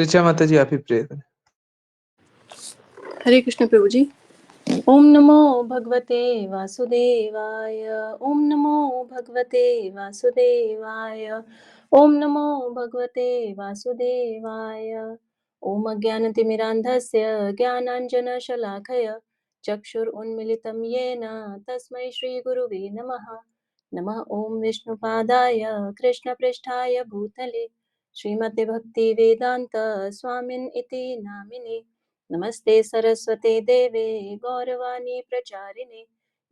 ऋचा माता जी आप ही प्रे करें। हरे कृष्ण प्रभु जी। ओम नमो भगवते वासुदेवाय। ओम नमो भगवते वासुदेवाय। ओम नमो भगवते वासुदेवाय। ओम अज्ञानतिमिरान्धस्य ज्ञानाञ्जनशलाखय चक्षुरुन्मिलितं येन तस्मै श्रीगुरुवे नमः। नमः ओम विष्णुपादाय कृष्णपृष्ठाय भूतले श्रीमते भक्तिवेदान्त स्वामिन् इति नामिने। नमस्ते सरस्वते देवे गौरवाणी प्रचारिणे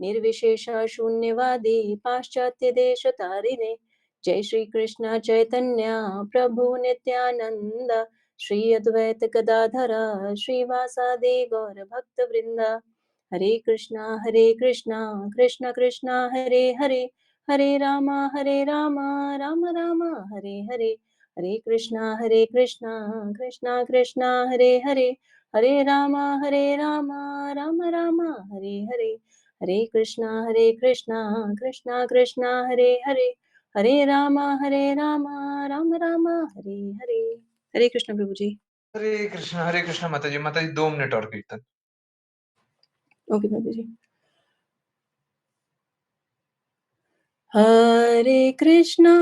निर्विशेष शून्यवादी पाश्चात्य देश तारिणे। जय श्री कृष्ण चैतन्य प्रभु नित्यानंद श्री अद्वैत गदाधर श्रीवासादि गौर भक्त वृंद। हरे कृष्णा कृष्ण कृष्णा हरे हरे, हरे रामा राम राम हरे हरे। हरे कृष्णा कृष्णा कृष्णा हरे हरे, हरे राम राम राम हरे हरे। हरे कृष्णा कृष्णा कृष्णा हरे हरे, हरे राम राम राम हरे हरे। हरे कृष्ण प्रभु जी। हरे कृष्ण माता जी 2 मिनट और कीर्तन। ओके प्रभु जी। हरे कृष्णा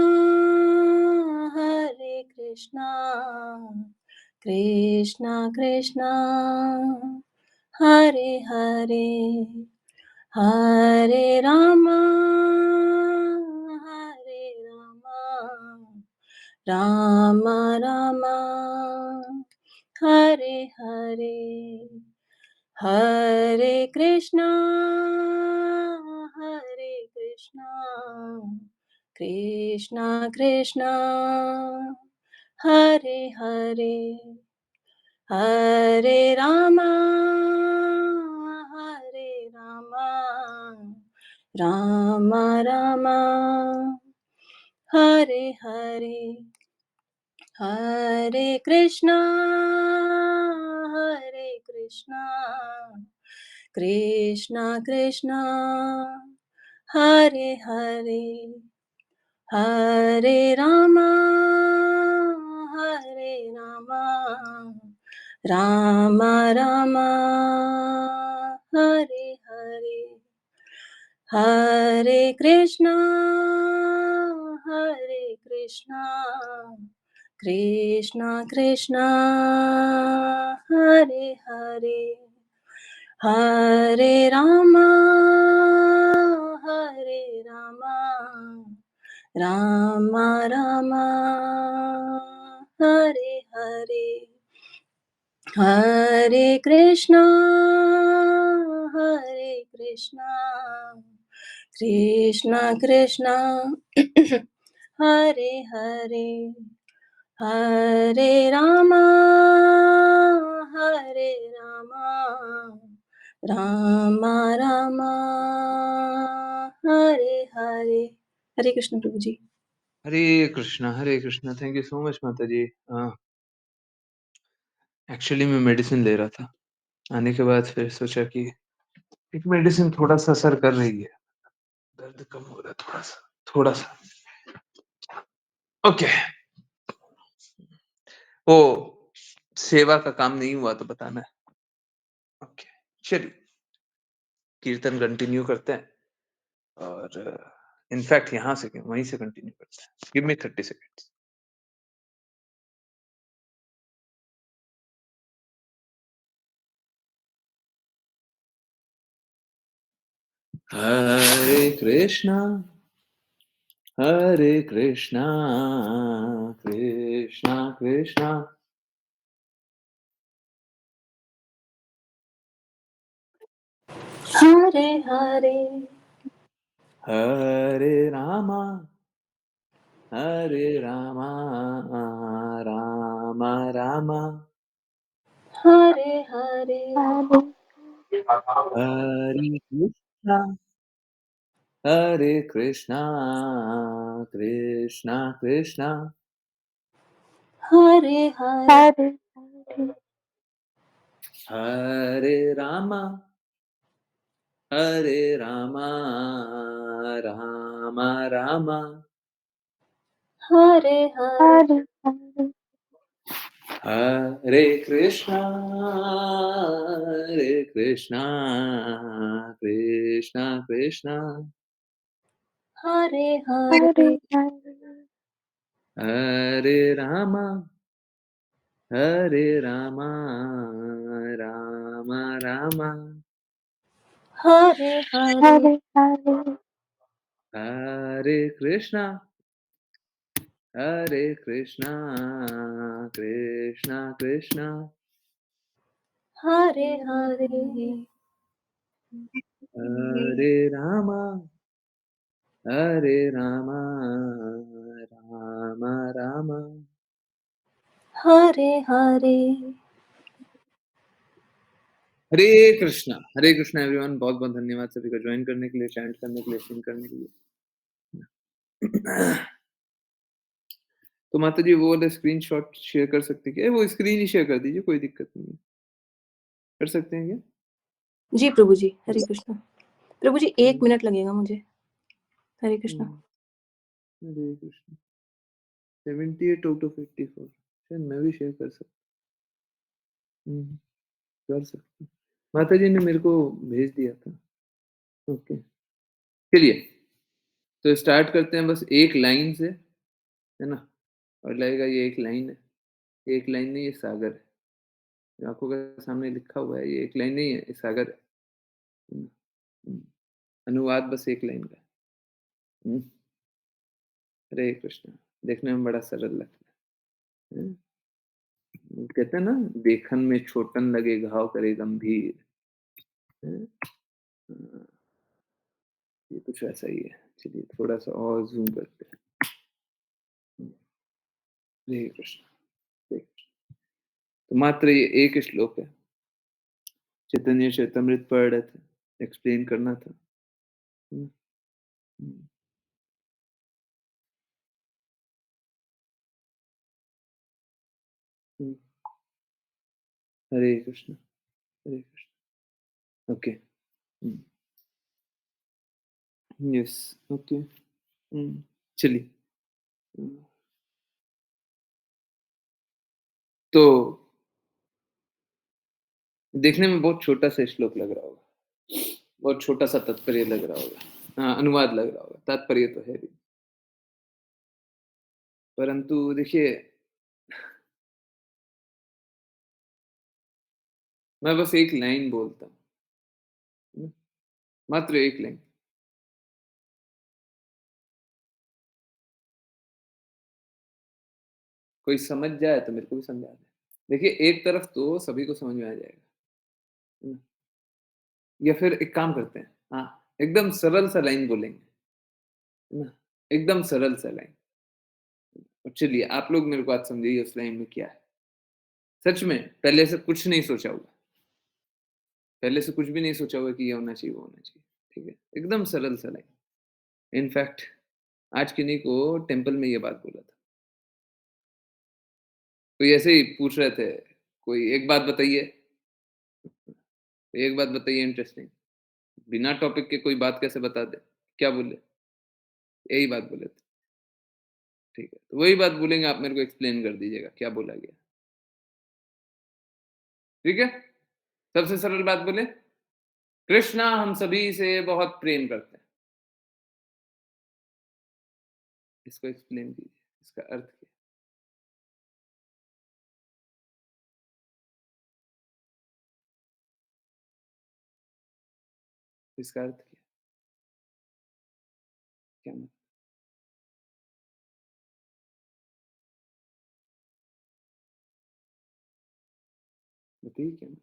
कृष्णा कृष्णा हरे हरे, हरे रामा राम राम हरे हरे। हरे कृष्णा कृष्णा कृष्णा हरे हरे, हरे रामा राम राम हरे हरे। हरे कृष्णा कृष्णा कृष्णा हरे हरे, हरे रामा राम राम हरे हरे। हरे कृष्णा कृष्णा कृष्णा हरे हरे, हरे रामा राम राम हरे हरे। हरे कृष्णा कृष्णा कृष्णा हरे हरे, हरे रामा राम राम हरे हरे। हरे कृष्ण प्रभु ji. Hare Krishna thank you so much माता जी। एक्चुअली मैं मेडिसिन ले रहा था, आने के बाद फिर सोचा कि एक मेडिसिन थोड़ा-सा असर कर रही है, दर्द कम हो रहा है थोड़ा-सा। ओके, वो सेवा का काम नहीं हुआ तो बताना है। ओके, चलिए कीर्तन कंटिन्यू करते हैं और इनफैक्ट यहाँ से वहीं से कंटिन्यू करते हैं। Give me 30 seconds. Hare Krishna Krishna Krishna Hare Hare, Hare Rama Ram Ram Hare Hare, Hare Krishna Krishna Krishna Hare Hare, Hare Rama Ram Ram Hare Hare, Hare Krishna Hare Krishna Krishna Krishna Hare Hare Hare Hare, Hare Rama Hare Rama Ram Rama Hare Hare Hare Hare, Hare Krishna Krishna Krishna Hare Hare Hare Rama Ram Ram Hare Hare Hare Krishna everyone. बहुत बहुत धन्यवाद सभी का ज्वाइन करने के लिए, चैंट करने के लिए, सिंग करने के लिए। तो माता जी वो वाला स्क्रीनशॉट शेयर कर सकते हैं क्या? वो स्क्रीन ही शेयर कर दीजिए, कोई दिक्कत नहीं है। कर सकते हैं क्या? जी प्रभु जी, हरे कृष्ण। प्रभु जी 1 हम्म, मिनट लगेगा मुझे। हरे कृष्ण। हम्म, हरे कृष्ण। 78 आउट ऑफ 84 शायद मैं भी शेयर कर सकता हूँ। कर सकते हैं। माता जी ने मेरे को भेज दिया था। ओके, चलिए तो स्टार्ट करते हैं बस एक लाइन से, है ना? और लगेगा ये एक लाइन है। एक लाइन नहीं, ये सागर है। जो आंखों के सामने लिखा हुआ है, ये एक लाइन नहीं है, ये सागर है। हम्म, हम्म, अनुवाद बस एक लाइन का है। हम्म, हरे कृष्णा। देखने में बड़ा सरल लगता है। कहते हैं ना, देखन में छोटन लगे घाव करे गंभीर। हैं? हाँ, ये कुछ ऐसा ही है। चलिए थोड़ा सा और जूम करते हैं। हरे कृष्ण। हरे कृष्ण। तो मात्र ये एक श्लोक है। चैतन्य चैतमृत पढ़ रहे थे, एक्सप्लेन करना था। हम्म, हम्म, हम्म। हरे कृष्ण। हरे कृष्ण। ओके। यस। ओके। चलिए। हम्म, तो देखने में बहुत छोटा सा श्लोक लग रहा होगा, बहुत छोटा सा तात्पर्य लग रहा होगा। हाँ, अनुवाद लग रहा होगा, तात्पर्य तो है भी। परंतु देखिए, मैं बस एक लाइन बोलता हूँ, मात्र एक लाइन। कोई समझ जाए तो मेरे को भी समझा दे। देखिए एक तरफ तो सभी को समझ में आ जाएगा, है ना? या फिर एक काम करते हैं, हाँ, एकदम सरल सा लाइन बोलेंगे, है ना? एकदम सरल सा लाइन। और चलिए आप लोग मेरे को आज समझिए उस लाइन में क्या है। सच में पहले से कुछ नहीं सोचा होगा, पहले से कुछ भी नहीं सोचा होगा कि ये होना चाहिए, वो होना चाहिए। ठीक है, एकदम सरल सा लाइन। इनफैक्ट आज किन्हीं को टेम्पल में ये बात बोला था। कोई ऐसे ही पूछ रहे थे, कोई एक बात बताइए, एक बात बताइए इंटरेस्टिंग, बिना टॉपिक के कोई बात कैसे बता दे? क्या बोले? यही बात बोले थे। ठीक है, तो वही बात बोलेंगे, आप मेरे को एक्सप्लेन कर दीजिएगा क्या बोला गया। ठीक है, सबसे सरल बात बोले, कृष्णा हम सभी से बहुत प्रेम करते हैं। इसको एक्सप्लेन कीजिए, इसका अर्थ क्या है? इसका अर्थ क्या है? क्या मतलब? बताइए क्या मतलब?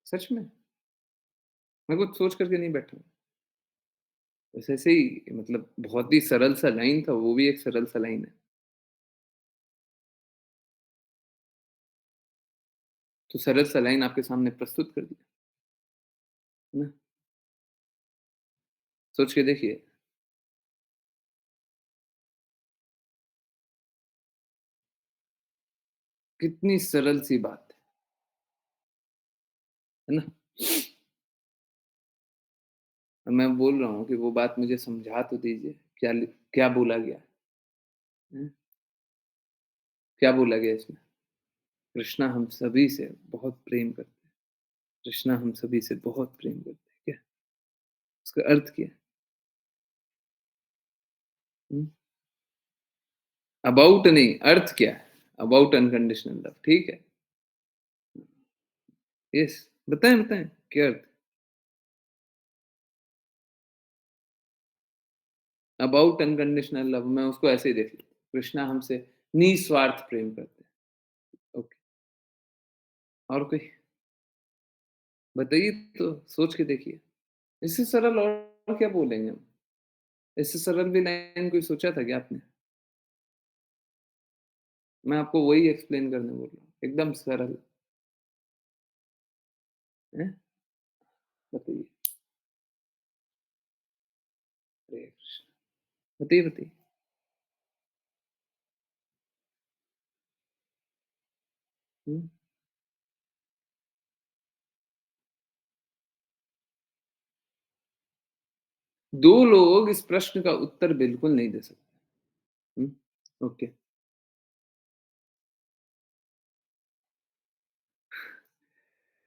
सच में मैं कुछ सोच करके नहीं बैठा हूँ, बस ऐसे ही, मतलब बहुत ही सरल सा लाइन था, वो भी एक सरल सा लाइन है। तो सरल सा लाइन आपके सामने प्रस्तुत कर दिया, है ना? सोच के देखिए। कितनी सरल सी बात है ना? और मैं बोल रहा हूँ कि वो बात मुझे समझा तो दीजिए, क्या बोला गया है? क्या बोला गया इसमें? कृष्णा हम सभी से बहुत प्रेम करते हैं। कृष्णा हम सभी से बहुत प्रेम करते हैं। क्या? उसका अर्थ क्या है? हुँ? अबाउट नहीं, अर्थ क्या है? अबाउट अनकंडीशनल लव, ठीक है? यस, बताएँ, बताएँ, क्या अर्थ? अबाउट अनकंडीशनल लव मैं उसको ऐसे ही देख लेता हूँ, कृष्णा हमसे निस्वार्थ प्रेम करते हैं। ओके, और कोई? बताइए तो, सोच के देखिए। इससे सरल और क्या बोलेंगे हम? इससे सरल भी लाइन कोई सोचा था क्या आपने? मैं आपको वही एक्सप्लेन करने बोल रहा हूँ, एकदम सरल, हैं? बताइए। हरे कृष्ण। बताइए, बताइए। हुँ, 2 लोग इस प्रश्न का उत्तर बिल्कुल नहीं दे सकते। हुँ, ओके,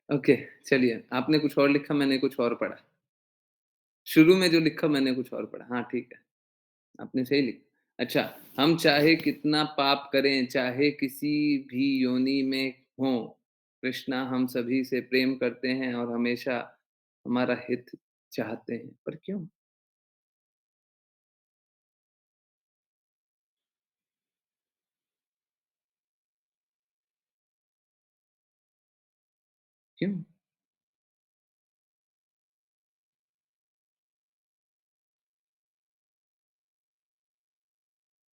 ओके, चलिए, आपने कुछ और लिखा, मैंने कुछ और पढ़ा। शुरू में जो लिखा मैंने कुछ और पढ़ा। हाँ, ठीक है, आपने सही लिखा। अच्छा, हम चाहे कितना पाप करें, चाहे किसी भी योनि में हों, कृष्णा हम सभी से प्रेम करते हैं और हमेशा हमारा हित चाहते हैं। पर क्यों? क्यों?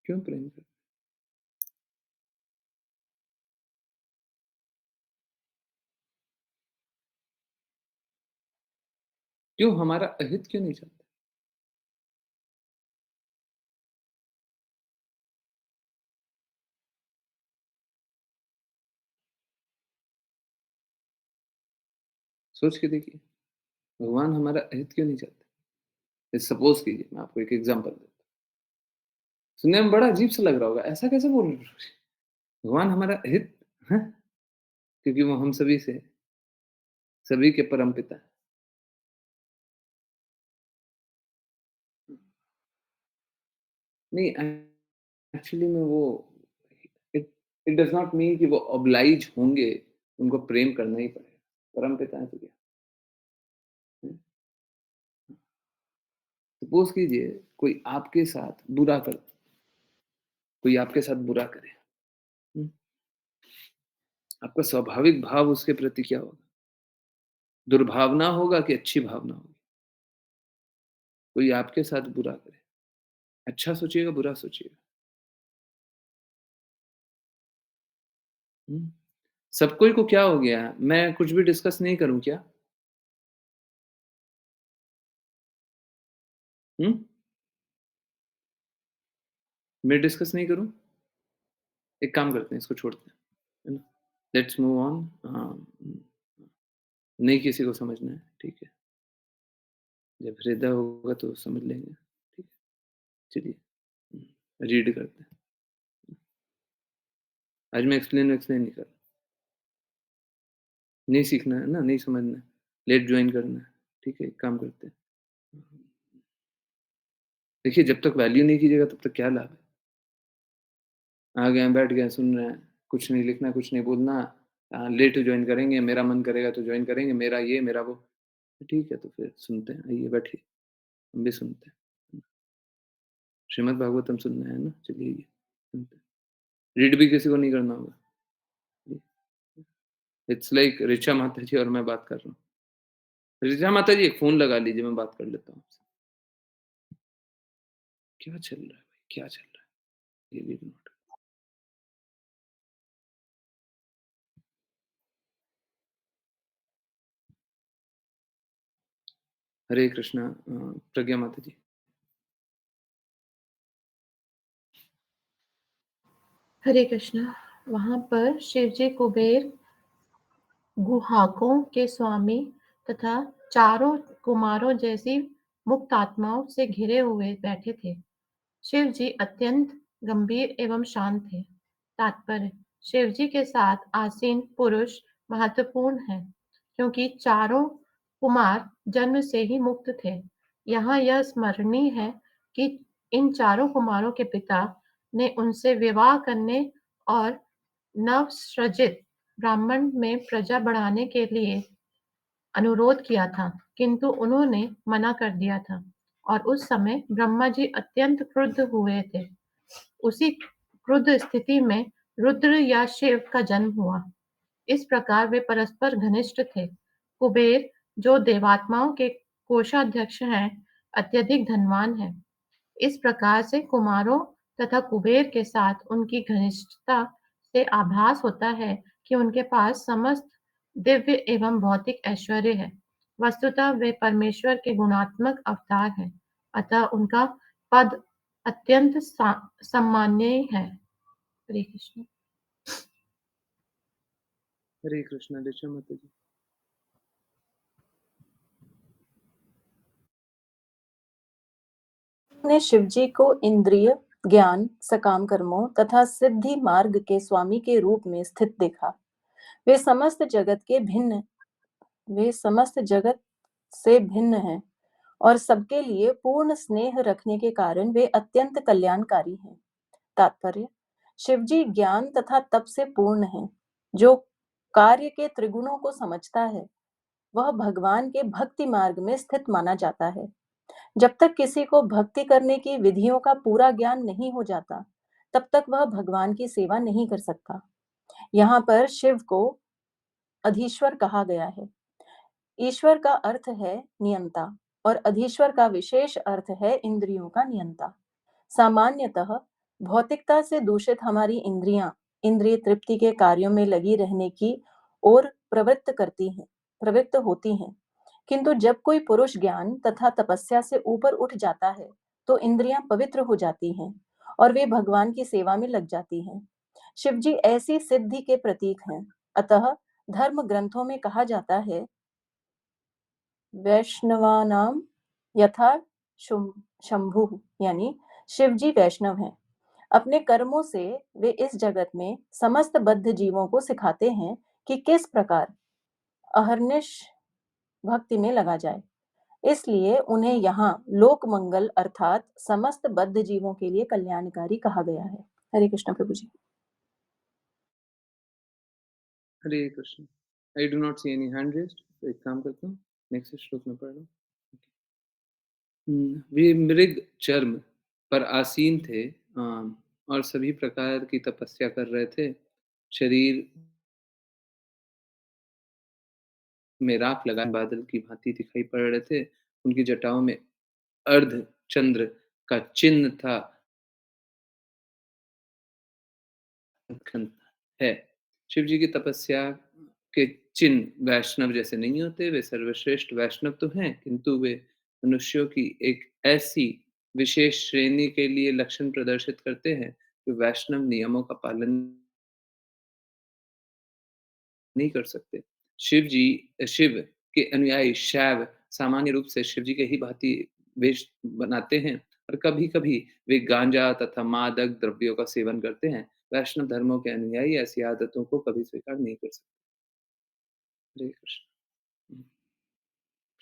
क्यों प्रेम करते? क्यों हमारा अहित क्यों नहीं चाहते? सोच के देखिए, भगवान हमारा अहित क्यों नहीं चाहते? सपोज़ कीजिए, मैं आपको एक एग्ज़ाम्पल देता हूँ। सुनने में बड़ा अजीब-सा लग रहा होगा, ऐसा कैसे बोल रहे हो? भगवान हमारा हित हैं? क्योंकि वो हम सभी से सभी के परमपिता हैं। नहीं एक्चुअली में वो it it does not mean कि वो ऑब्लाइज होंगे, उनको प्रेम करना ही पड़ेगा। परमपिता हैं तो क्या? हुँ, सपोज़ कीजिए कोई आपके साथ बुरा कर कोई आपके साथ बुरा करे, हुँ, आपका स्वाभाविक भाव उसके प्रति क्या होगा? दुर्भावना होगा कि अच्छी भावना होगी? कोई आपके साथ बुरा करे, अच्छा सोचिएगा, बुरा सोचिएगा? हुँ, सब कोई को क्या हो गया है? मैं कुछ भी डिस्कस नहीं करूँ क्या? हुँ? मैं डिस्कस नहीं करूँ? एक काम करते हैं, इसको छोड़ते हैं, है ना? लेट्स मूव ऑन नहीं किसी को समझना है, ठीक है? जब हृदय होगा तो समझ लेंगे, ठीक है? चलिए रीड करते हैं। आज मैं एक्सप्लेन वेक्सप्लेन नहीं कर रहा, नहीं सीखना है ना, नहीं समझना है, लेट जॉइन करना है, ठीक है? एक काम करते हैं। देखिए, जब तक वैल्यू नहीं कीजिएगा तब तक क्या लाभ है? आ गए हैं, बैठ गए हैं, सुन रहे हैं, कुछ नहीं लिखना, कुछ नहीं बोलना लेट जॉइन करेंगे, मेरा मन करेगा तो जॉइन करेंगे, मेरा ये, मेरा वो। ठीक है, तो फिर सुनते हैं, आइए बैठिए, हम भी सुनते हैं। श्रीमद् भागवतम सुनना है ना? चलिए ये सुनते हैं। रीड भी किसी को नहीं करना होगा। इट्स लाइक ऋचा माता जी और मैं बात कर रहा हूँ। ऋचा माता जी एक फ़ोन लगा लीजिए, मैं बात कर लेता हूँ आपसे। क्या चल रहा है भाई? क्या चल रहा है? ये भी नोट हरे कृष्णा प्रज्ञा माता जी। हरे कृष्णा। वहाँ पर शिवजी कुबेर गुहाकों के स्वामी तथा चारों कुमारों जैसी मुक्त आत्माओं से घिरे हुए बैठे थे। शिव जी अत्यंत गंभीर एवं शांत थे। तात्पर्य शिवजी के साथ आसीन पुरुष महत्वपूर्ण है, क्योंकि चारों कुमार जन्म से ही मुक्त थे। यहाँ यह स्मरणीय है कि इन चारों कुमारों के पिता ने उनसे विवाह करने और नवसृजित ब्राह्मण में प्रजा बढ़ाने के लिए अनुरोध किया था, किंतु उन्होंने मना कर दिया था और उस समय ब्रह्मा जी अत्यंत क्रुद्ध हुए थे। उसी क्रुद्ध स्थिति में रुद्र या शिव का जन्म हुआ। इस प्रकार वे परस्पर घनिष्ठ थे। कुबेर, जो देवात्माओं के कोषाध्यक्ष हैं, अत्यधिक धनवान है। इस प्रकार से कुमारों तथा कुबेर के साथ उनकी घनिष्ठता से आभास होता है कि उनके पास समस्त दिव्य एवं भौतिक ऐश्वर्य है। वस्तुतः वे परमेश्वर के गुणात्मक अवतार हैं, अतः उनका पद अत्यंत सम्माननीय है। हरे कृष्ण। हरे कृष्णा ऋषा माता जी। ने शिवजी को इंद्रिय, ज्ञान, सकाम कर्मों तथा सिद्धि मार्ग के स्वामी के रूप में स्थित देखा। वे समस्त जगत से भिन्न हैं और सबके लिए पूर्ण स्नेह रखने के कारण वे अत्यंत कल्याणकारी हैं। तात्पर्य: शिवजी ज्ञान तथा तप से पूर्ण हैं। जो कार्य के त्रिगुणों को समझता है, वह भगवान के भक्ति मार्ग में स्थित माना जाता है। जब तक किसी को भक्ति करने की विधियों का पूरा ज्ञान नहीं हो जाता, तब तक वह भगवान की सेवा नहीं कर सकता। यहाँ पर शिव को अधीश्वर कहा गया है। ईश्वर का अर्थ है नियंता और अधीश्वर का विशेष अर्थ है इंद्रियों का नियंता। सामान्यतः भौतिकता से दूषित हमारी इंद्रियां इंद्रिय तृप्ति के कार्यों में लगी रहने की ओर प्रवृत्त होती हैं। किंतु जब कोई पुरुष ज्ञान तथा तपस्या से ऊपर उठ जाता है, तो इंद्रियां पवित्र हो जाती हैं और वे भगवान की सेवा में लग जाती हैं। शिवजी ऐसी सिद्धि के प्रतीक हैं। अतः धर्म ग्रंथों में कहा जाता है, वैष्णवानाम यथा शंभु, यानी शिवजी वैष्णव हैं। अपने कर्मों से वे इस जगत में समस्त बद्ध जीवों को सिखाते हैं कि किस प्रकार अहर्निश भक्ति में लगा जाए। इसलिए उन्हें यहाँ लोक मंगल अर्थात समस्त बद्ध जीवों के लिए कल्याणकारी कहा गया है। हरे कृष्ण प्रभु ji. Hare Krishna. I do not see any hand raised, तो एक काम करता हूँ, नेक्स्ट श्लोक में पढ़ लो। वे मृग चर्म पर आसीन थे और सभी प्रकार की तपस्या कर रहे थे। शरीर में राख लगाए बादल की भांति दिखाई पड़ रहे थे। उनकी जटाओं में अर्ध चंद्र का चिन्ह था। है शिव जी की तपस्या के चिन्ह वैष्णव जैसे नहीं होते। वे सर्वश्रेष्ठ वैष्णव तो हैं, किंतु वे मनुष्यों की एक ऐसी विशेष श्रेणी के लिए लक्षण प्रदर्शित करते हैं जो वैष्णव नियमों का पालन नहीं कर सकते। शिव के अनुयायी शैव सामान्य रूप से शिव जी के ही भांति वेश बनाते हैं और कभी-कभी वे गांजा तथा मादक द्रव्यों का सेवन करते हैं। वैष्णव धर्मों के अनुयायी ऐसी आदतों को कभी स्वीकार नहीं कर सकते। हरे कृष्ण।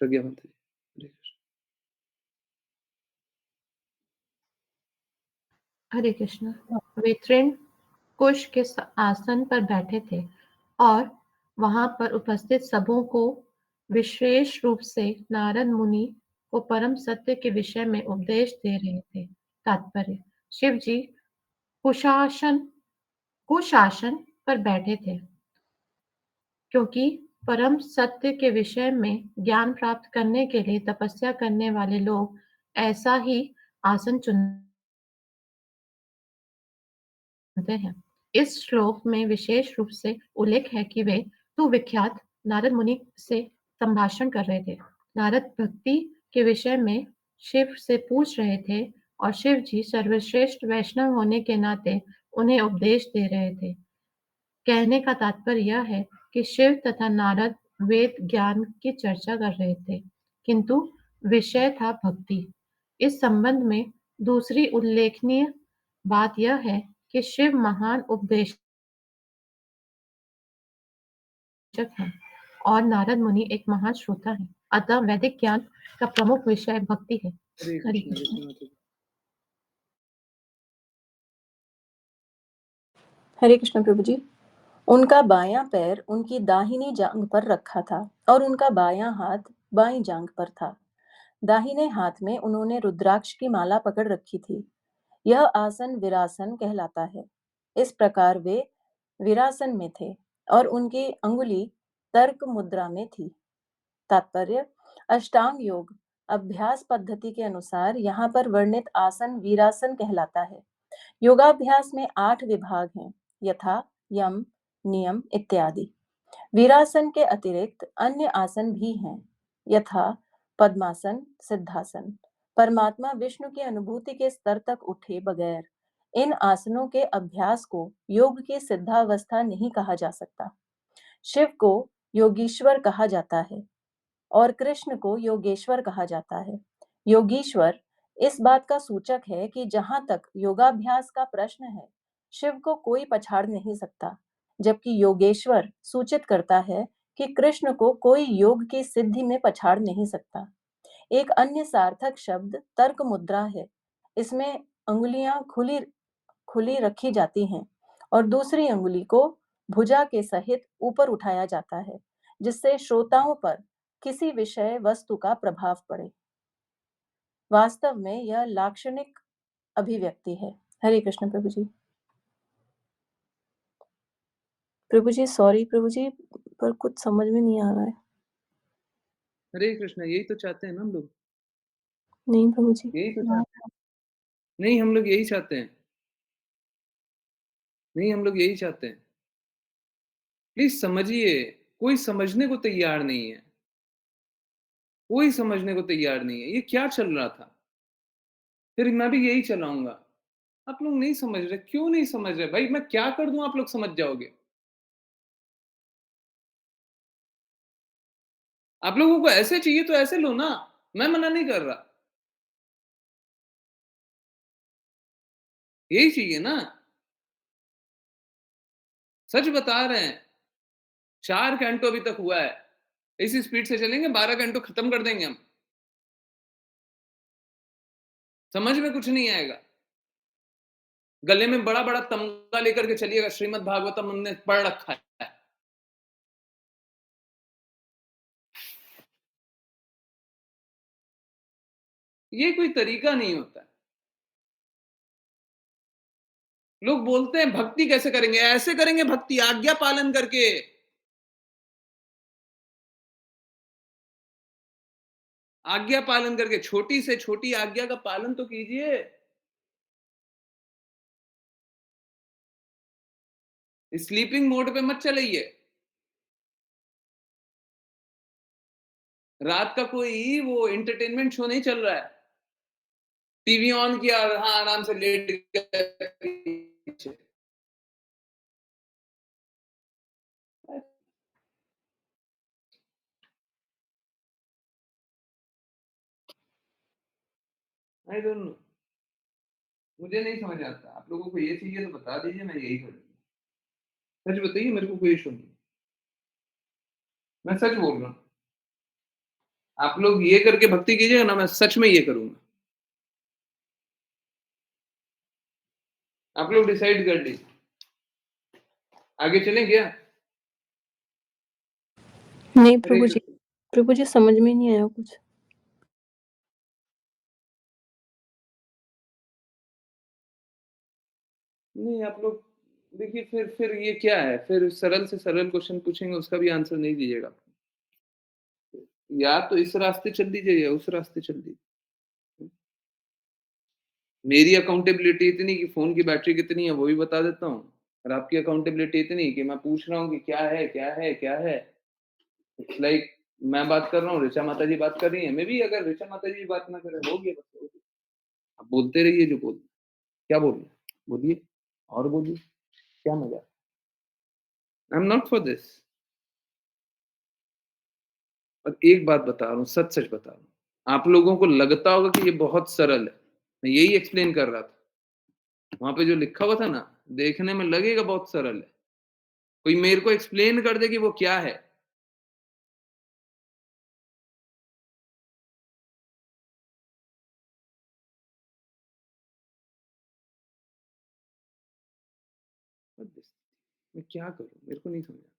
प्रज्ञा माता जी, हरे कृष्ण। हरे कृष्ण। वे तृण कुश के आसन पर बैठे थे और वहां पर उपस्थित सबों को विशेष रूप से नारद मुनि को परम सत्य के विषय में उपदेश दे रहे थे। तात्पर्य: शिव जी कुशासन कुशासन पर बैठे थे, क्योंकि परम सत्य के विषय में ज्ञान प्राप्त करने के लिए तपस्या करने वाले लोग ऐसा ही आसन चुनते हैं। इस श्लोक में विशेष रूप से उल्लेख है कि वे सुविख्यात नारद मुनि से संभाषण कर रहे थे। नारद भक्ति के विषय में शिव से पूछ रहे थे और शिव जी सर्वश्रेष्ठ वैष्णव होने के नाते उन्हें उपदेश दे रहे थे। कहने का तात्पर्य यह है कि शिव तथा नारद वेद ज्ञान की चर्चा कर रहे थे, किंतु विषय था भक्ति। इस संबंध में दूसरी उल्लेखनीय बात यह है कि शिव महान उपदेश हैं और नारद मुनि एक महान श्रोता हैं। अतः वैदिक ज्ञान का प्रमुख विषय भक्ति है। हरे हरि कृष्ण कृष्ण। हरे कृष्ण। हरे कृष्ण प्रभु जी। उनका बायां पैर उनकी दाहिनी जांघ पर रखा था और उनका बायां हाथ बाईं जांघ पर था। दाहिने हाथ में उन्होंने रुद्राक्ष की माला पकड़ रखी थी। यह आसन विरासन कहलाता है। इस प्रकार वे विरासन में थे और उनकी अंगुली तर्क मुद्रा में थी। तात्पर्य: अष्टांग योग अभ्यास पद्धति के अनुसार यहाँ पर वर्णित आसन वीरासन कहलाता है। योगाभ्यास में 8 विभाग हैं, यथा यम, नियम इत्यादि। वीरासन के अतिरिक्त अन्य आसन भी हैं, यथा पद्मासन, सिद्धासन। परमात्मा विष्णु की अनुभूति के स्तर तक उठे बगैर इन आसनों के अभ्यास को योग की सिद्धावस्था नहीं कहा जा सकता। शिव को योगीश्वर कहा जाता है और कृष्ण को योगेश्वर कहा जाता है। योगीश्वर इस बात का सूचक है कि जहां तक योगाभ्यास का प्रश्न है, शिव को कोई पछाड़ नहीं सकता, जबकि योगेश्वर सूचित करता है कि कृष्ण को कोई योग की सिद्धि में पछाड़ नहीं सकता। एक अन्य सार्थक शब्द तर्क मुद्रा है। इसमें अंगुलियां खुली खुली रखी जाती हैं और दूसरी अंगुली को भुजा के सहित ऊपर उठाया जाता है, जिससे श्रोताओं पर किसी विषय वस्तु का प्रभाव पड़े। वास्तव में यह लाक्षणिक अभिव्यक्ति है। हरे कृष्ण प्रभु जी। प्रभु जी सॉरी प्रभु जी, पर कुछ समझ में नहीं आ रहा है। हरे कृष्ण, यही तो चाहते हैं ना हम लोग, नहीं प्रभु जी। यही तो चाहते हैं। नहीं, हम लोग यही चाहते हैं। नहीं, हम लोग यही चाहते हैं। प्लीज समझिए, कोई समझने को तैयार नहीं है। कोई समझने को तैयार नहीं है। ये क्या चल रहा था? फिर मैं भी यही चलाऊंगा। आप लोग नहीं समझ रहे। क्यों नहीं समझ रहे भाई? मैं क्या कर दूं आप लोग समझ जाओगे? आप लोगों को ऐसे चाहिए तो ऐसे लो ना, मैं मना नहीं कर रहा। यही चाहिए ना, सच बता रहे हैं। 4 कैंटो अभी तक हुआ है, इसी स्पीड से चलेंगे 12 कैंटो खत्म कर देंगे हम। समझ में कुछ नहीं आएगा। गले में बड़ा बड़ा तमगा लेकर के चलिएगा, श्रीमद् भागवतम हमने पढ़ रखा है। ये कोई तरीका नहीं होता है। लोग बोलते हैं भक्ति कैसे करेंगे? ऐसे करेंगे भक्ति, आज्ञा पालन करके। आज्ञा पालन करके, छोटी से छोटी आज्ञा का पालन तो कीजिए। स्लीपिंग मोड पे मत चलाइए। रात का कोई वो एंटरटेनमेंट शो नहीं चल रहा है, टीवी ऑन किया और हाँ आराम से लेट गए। आई डोंट नो, मुझे नहीं समझ आता। आप लोगों को ये चाहिए तो बता दीजिए, मैं यही करूँगा। सच बताइए, मेरे को कोई इशू नहीं। मैं सच बोल रहा हूँ। आप लोग ये करके भक्ति कीजिएगा ना, मैं सच में ये करूंगा। आप लोग डिसाइड कर लीजिए, आगे चलें क्या? नहीं हरे प्रभु जी, कृष्ण। प्रभु जी समझ में नहीं आया कुछ। नहीं, आप लोग देखिए, फिर ये क्या है? फिर सरल से सरल क्वेश्चन पूछेंगे, उसका भी आंसर नहीं दीजिएगा। या तो इस रास्ते चल दीजिए या उस रास्ते चल दीजिए। मेरी अकाउंटेबिलिटी इतनी कि फोन की बैटरी कितनी है वो भी बता देता हूँ, और आपकी अकाउंटेबिलिटी इतनी कि मैं पूछ रहा हूँ कि क्या है क्या है क्या है। इट्स लाइक मैं बात कर रहा हूँ, ऋचा माता जी बात कर रही है, मैं भी अगर ऋचा माता जी बात ना करें, हो गया बस, हो गया। आप बोलते रहिए जो बोल। क्या बोल रहे? बोलिए, और बोलिए, क्या मजा? I am not for this. और एक बात बता रहा हूँ, सच सच बता रहा हूँ, आप लोगों को लगता होगा कि ये बहुत सरल है। मैं यही एक्सप्लेन कर रहा था। वहां पे जो लिखा हुआ था ना, देखने में लगेगा बहुत सरल है। कोई मेरे को एक्सप्लेन कर दे कि वो क्या है, मैं क्या करूँ? मेरे को नहीं समझ आता।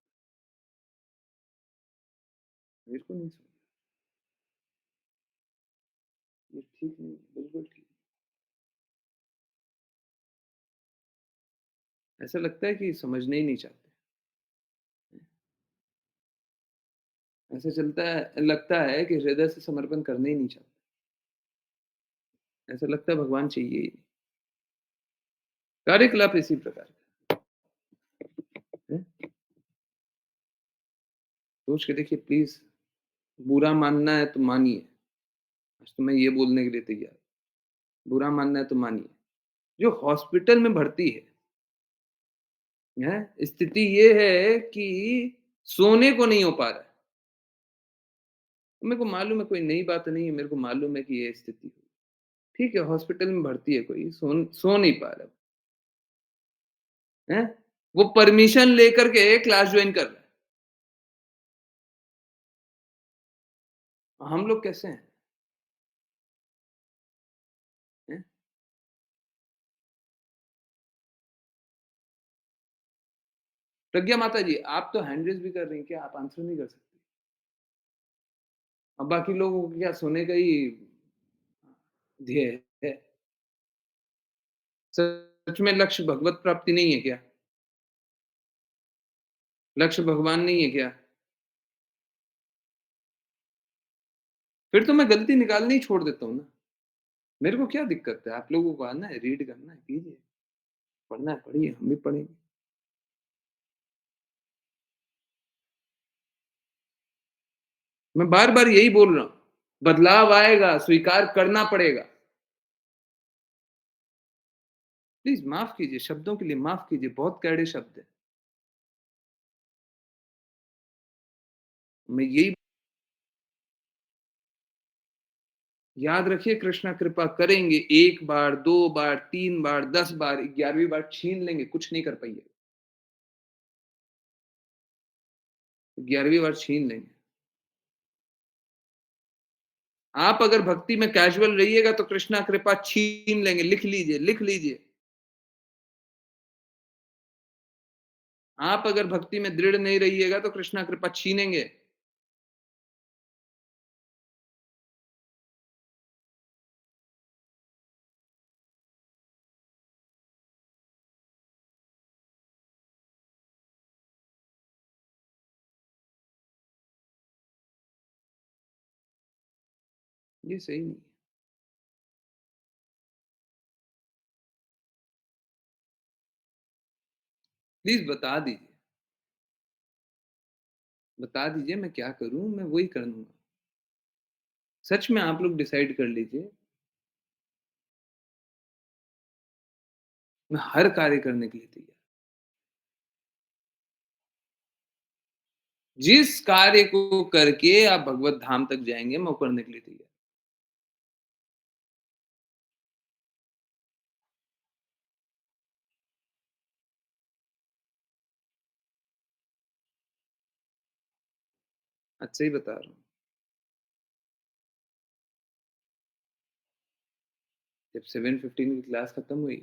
मेरे को नहीं समझ ये ठीक नहीं है, बिल्कुल ठीक ऐसा लगता है कि समझना ही नहीं चाहते। ऐसा चलता है लगता है कि हृदय से समर्पण करना ही नहीं चाहते। ऐसा लगता है भगवान चाहिए ही नहीं। कार्यकलाप इसी प्रकार का है। सोच के देखिए प्लीज़, बुरा मानना है तो मानिए। आज तो मैं ये बोलने के लिए तैयार हूँ। बुरा मानना है तो मानिए। जो हॉस्पिटल में भर्ती है, स्थिति ये है कि सोने को नहीं हो पा रहा है। मेरे को मालूम है कोई नई बात नहीं है, मेरे को मालूम है कि ये स्थिति है। ठीक है, हॉस्पिटल में भर्ती है कोई, सो नहीं पा रहा है। वो परमिशन लेकर के क्लास जॉइन कर रहा है। हम लोग कैसे हैं? हैं? प्रज्ञा माता जी, आप तो हैंड रेज़ भी कर रही हैं, क्या आप आंसर नहीं कर सकती? अब बाकी लोगों को क्या सोने का ही ध्येय है? सच में लक्ष्य भगवत प्राप्ति नहीं है क्या? लक्ष्य भगवान नहीं है क्या? फिर तो मैं गलती निकालनी ही छोड़ देता हूँ ना। मेरे को क्या दिक्कत है? आप लोगों को आना है, रीड करना है, कीजिए। पढ़ना है, पढ़िए, हम भी पढ़ेंगे। मैं बार-बार यही बोल रहा हूँ, बदलाव आएगा, स्वीकार करना पड़ेगा। प्लीज़ माफ़ कीजिए, शब्दों के लिए माफ़ कीजिए, बहुत कड़े शब्द हैं। मैं यही याद रखिए कृष्णा कृपा करेंगे, 1 बार, 2 बार, 3 बार, 10 बार, 11वीं बार छीन लेंगे, कुछ नहीं कर पाइएगा। 11वीं बार छीन लेंगे। आप अगर भक्ति में कैजुअल रहिएगा तो कृष्णा कृपा छीन लेंगे, लिख लीजिए, लिख लीजिए। आप अगर भक्ति में दृढ़ नहीं रहिएगा तो कृष्णा कृपा छीनेंगे। ये सही नहीं है। प्लीज़ बता दीजिए मैं क्या करूँ? मैं वही कर लूँगा। सच में आप लोग डिसाइड कर लीजिए। मैं हर कार्य करने के लिए तैयार। जिस कार्य को करके आप भगवत धाम तक जाएँगे, मैं वो करने के लिए तैयार। आज से ही बता रहा हूँ। जब 7:15 की क्लास खत्म हुई,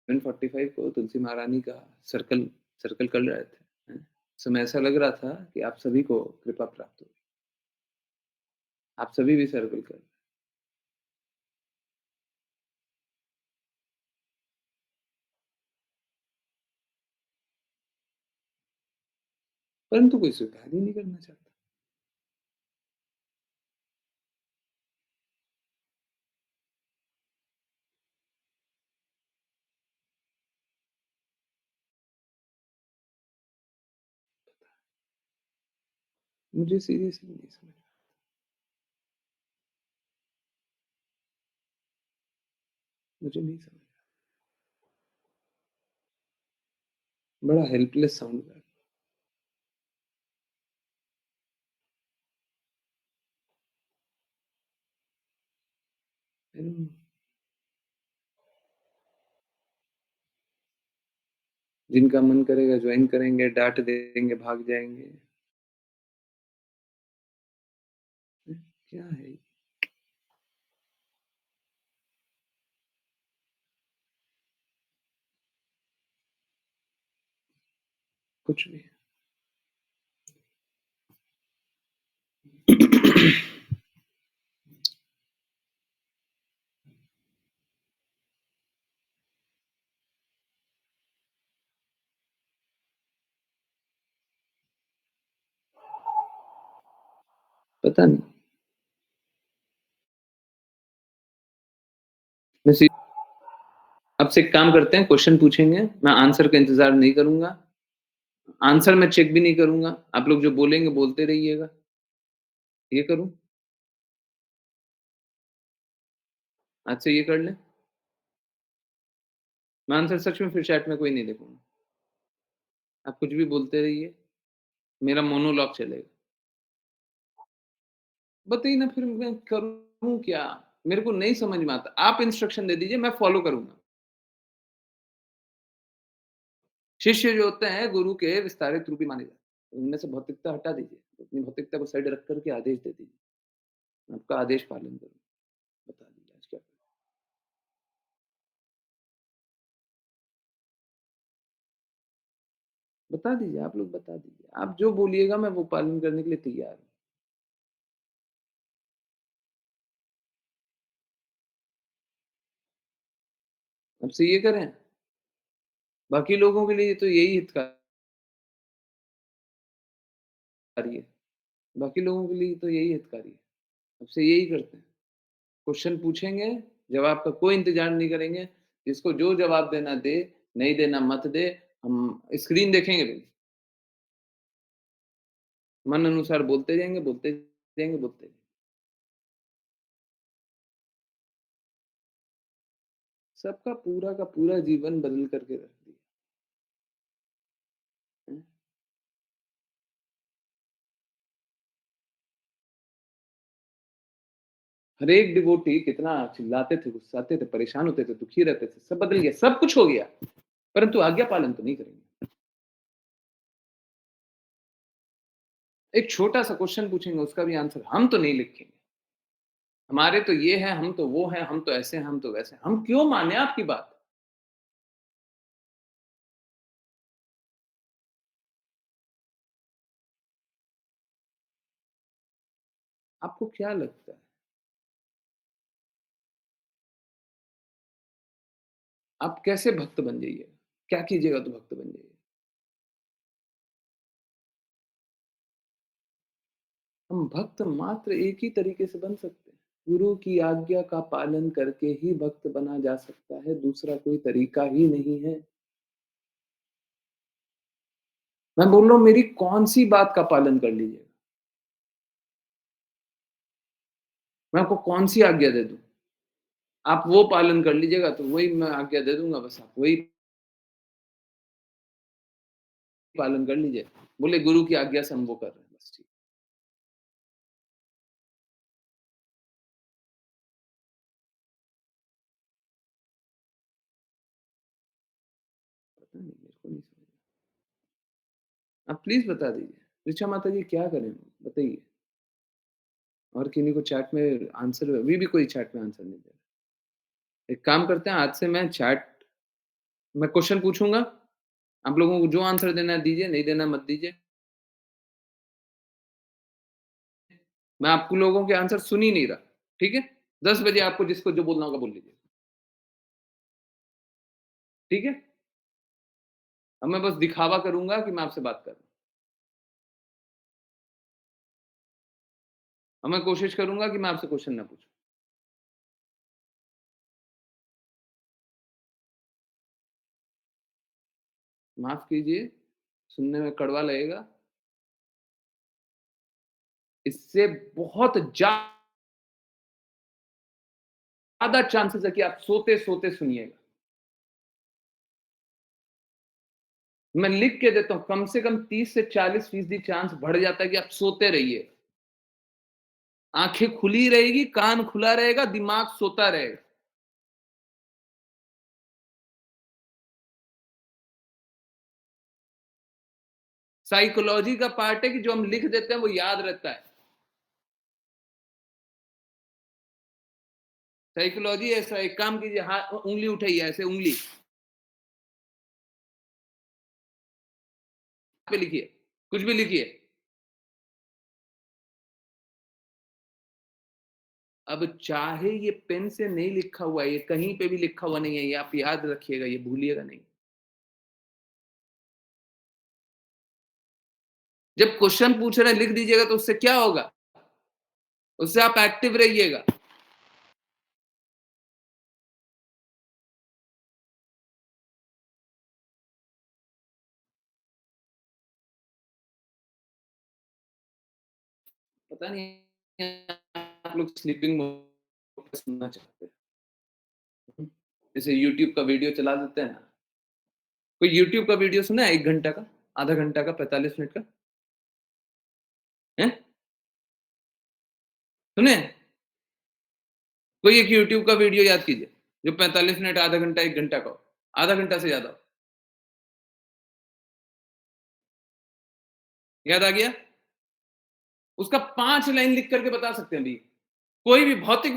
7:45 को तुलसी महारानी का सर्कल सर्कल कर रहे थे, हैं? उस समय ऐसा लग रहा था कि आप सभी को कृपा प्राप्त होगी। आप सभी भी सर्कल कर रहे हैं, परंतु कोई स्वीकार ही नहीं करना चाहता। मुझे सीरियसली नहीं समझ मुझे नहीं समझ बड़ा हेल्पलेस साउंड कर रहा है। जिनका मन करेगा जॉइन करेंगे, डाँट देंगे, भाग जाएँगे। क्या है ये? कुछ भी। पता नहीं। वैसे अब से एक काम करते हैं, क्वेश्चन पूछेंगे, मैं आंसर का इंतज़ार नहीं करूँगा। आंसर मैं चेक भी नहीं करूँगा, आप लोग जो बोलेंगे बोलते रहिएगा। ये करूँ? आज से ये कर लें? मैं आंसर सच में फिर चैट में कोई नहीं लिखूँगा। आप कुछ भी बोलते रहिए, मेरा मोनोलॉग चलेगा। बताइए ना फिर मैं करूँ क्या? मेरे को नहीं समझ में आता। आप इंस्ट्रक्शन दे दीजिए, मैं फॉलो करूँगा। शिष्य जो होते हैं गुरु के विस्तारित रूपी माने जाते हैं। उनमें से भौतिकता हटा दीजिए। अपनी भौतिकता को साइड रख कर के आदेश दे दीजिए। मैं आपका आदेश पालन करूँ। बता दीजिए आज क्या करें? बता दीजिए, आप लोग बता दीजिए। आप जो बोलिएगा मैं वो पालन करने के लिए तैयार हूँ। अब से ये करें? बाकी लोगों के लिए तो यही हितकारी है। बाकी लोगों के लिए तो यही हितकारी है। अब से यही करते हैं। क्वेश्चन पूछेंगे, जवाब का कोई इंतज़ार नहीं करेंगे। जिसको जो जवाब देना दे, नहीं देना मत दे। हम स्क्रीन देखेंगे भी नहीं। मन अनुसार बोलते जाएँगे, बोलते जाएँगे, बोलते जाएँगे। सबका पूरा का पूरा जीवन बदल करके रख दिया। हैं? हर एक डिवोटी कितना चिल्लाते थे, गुस्साते थे, परेशान होते थे, दुखी रहते थे, सब बदल गया, सब कुछ हो गया, परंतु आज्ञा पालन तो नहीं करेंगे। एक छोटा-सा क्वेश्चन पूछेंगे, उसका भी आंसर हम तो नहीं लिखेंगे। हमारे तो ये है, हम तो वो हैं, हम तो ऐसे हैं, हम तो वैसे हैं। हम क्यों माने आपकी बात? आपको क्या लगता है? आप कैसे भक्त बन जाइएगा? क्या कीजिएगा तो भक्त बन जाइएगा? हम भक्त मात्र एक ही तरीके से बन सकते हैं। गुरु की आज्ञा का पालन करके ही भक्त बना जा सकता है, दूसरा कोई तरीका ही नहीं है। मैं बोल रहा हूँ मेरी कौन-सी बात का पालन कर लीजिएगा? मैं आपको कौन-सी आज्ञा दे दूँ? आप वो पालन कर लीजिएगा तो वही मैं आज्ञा दे दूँगा, बस आप वही पालन कर लीजिए। बोले गुरु की आज्ञा से हम वो कर रहे हैं, बस ठीक। पता नहीं, मेरे को नहीं समझ में। आप प्लीज़ बता दीजिए। ऋचा माता जी क्या करें? बताइए। और किन्हीं को चैट में आंसर अभी भी कोई चैट में आंसर नहीं दे रहा। एक काम करते हैं आज से मैं क्वेश्चन पूछूँगा, आप लोगों को जो आंसर देना है दीजिए, नहीं देना मत दीजिए। मैं आपको लोगों के आंसर सुन ही नहीं रहा, ठीक है? 10 बजे आपको जिसको जो बोलना होगा बोल लीजिए, ठीक है? अब मैं बस दिखावा करूँगा कि मैं आपसे बात कर रहा हूँ। अब मैं कोशिश करूँगा कि मैं आपसे क्वेश्चन ना पूछूँ। माफ़ कीजिए, सुनने में कड़वा लगेगा। इससे बहुत ज़्यादा चांसेस है कि आप सोते-सोते सुनिएगा। मैं लिख के देता हूँ, कम से कम 30 से 40% चांस बढ़ जाता है कि आप सोते रहिए। आँखें खुली रहेगी, कान खुला रहेगा, दिमाग सोता रहेगा। साइकोलॉजी का पार्ट है कि जो हम लिख देते हैं वो याद रहता है। साइकोलॉजी ऐसा एक काम कीजिए, हाथ उंगली उठाइए, ऐसे उंगली पे लिखिए, कुछ भी लिखिए। अब चाहे ये पेन से नहीं लिखा हुआ है, ये कहीं पे भी लिखा हुआ नहीं है, ये आप याद रखिएगा, ये भूलिएगा नहीं। जब क्वेश्चन पूछ रहे हैं लिख दीजिएगा तो उससे क्या होगा? उससे आप एक्टिव रहिएगा। पता नहीं आप लोग स्लीपिंग मोड पे सुनना चाहते हैं। जैसे यूट्यूब का वीडियो चला देते हैं ना, कोई यूट्यूब का वीडियो सुना है 1 घंटा का, आधा घंटा का, 45 मिनट का? हैं? सुने हैं? कोई एक यूट्यूब का वीडियो याद कीजिए, जो 45 मिनट, आधा घंटा, 1 घंटा का हो, आधा घंटा से ज़्यादा हो। याद आ गया? उसका 5 लाइन लिख करके बता सकते हैं अभी। कोई भी भौतिक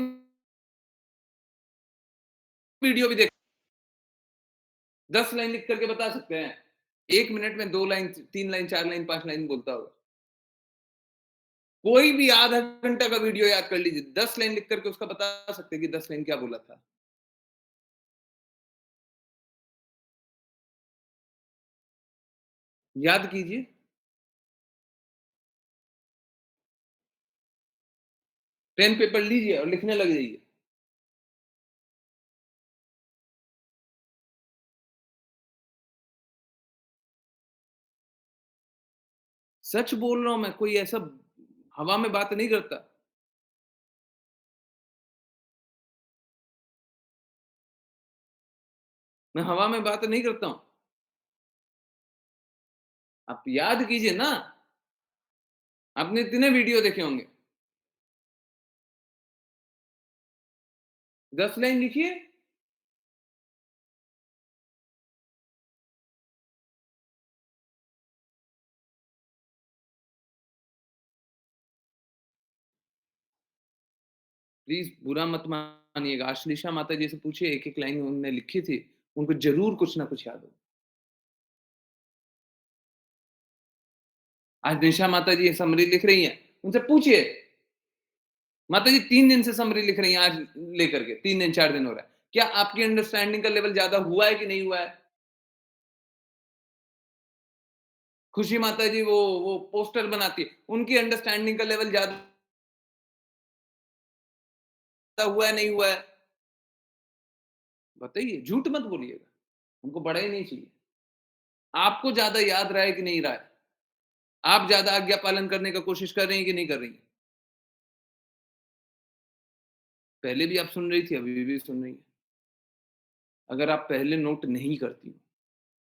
वीडियो भी देख 10 लाइन लिख करके बता सकते हैं। 1 मिनट में 2 लाइन, 3 लाइन, 4 लाइन, 5 लाइन बोलता होगा। कोई भी आधा घंटा का वीडियो याद कर लीजिए, 10 लाइन लिख करके उसका बता सकते हैं कि 10 लाइन क्या बोला था। याद कीजिए। पेन पेपर लीजिए और लिखने लग जाइए। सच बोल रहा हूं मैं, कोई ऐसा हवा में बात नहीं करता। मैं हवा में बात नहीं करता हूं। आप याद कीजिए ना। आपने इतने वीडियो देखे होंगे। 10 लाइन लिखिए। प्लीज बुरा मत मानिएगा। आश्लेषा माता जी से पूछिए, एक एक लाइन उन्होंने लिखी थी, उनको जरूर कुछ ना कुछ याद हो। आज निशा माता जी समरी लिख रही हैं, उनसे पूछिए। माता जी 3 दिन से समरी लिख रही हैं, आज लेकर के 3 दिन 4 दिन हो रहा है। क्या आपकी अंडरस्टैंडिंग का लेवल ज्यादा हुआ है कि नहीं हुआ है? खुशी माता जी वो पोस्टर बनाती है, उनकी अंडरस्टैंडिंग का लेवल ज्यादा हुआ है नहीं हुआ है? बताइए, झूठ मत बोलिएगा। हमको बड़ा ही नहीं चाहिए। आपको ज्यादा याद रहा है कि नहीं रहा है? आप ज्यादा आज्ञा पालन करने का कोशिश कर रही हैं कि नहीं कर रही हैं? पहले भी आप सुन रही थी, अभी भी सुन रही हैं। अगर आप पहले नोट नहीं करती हो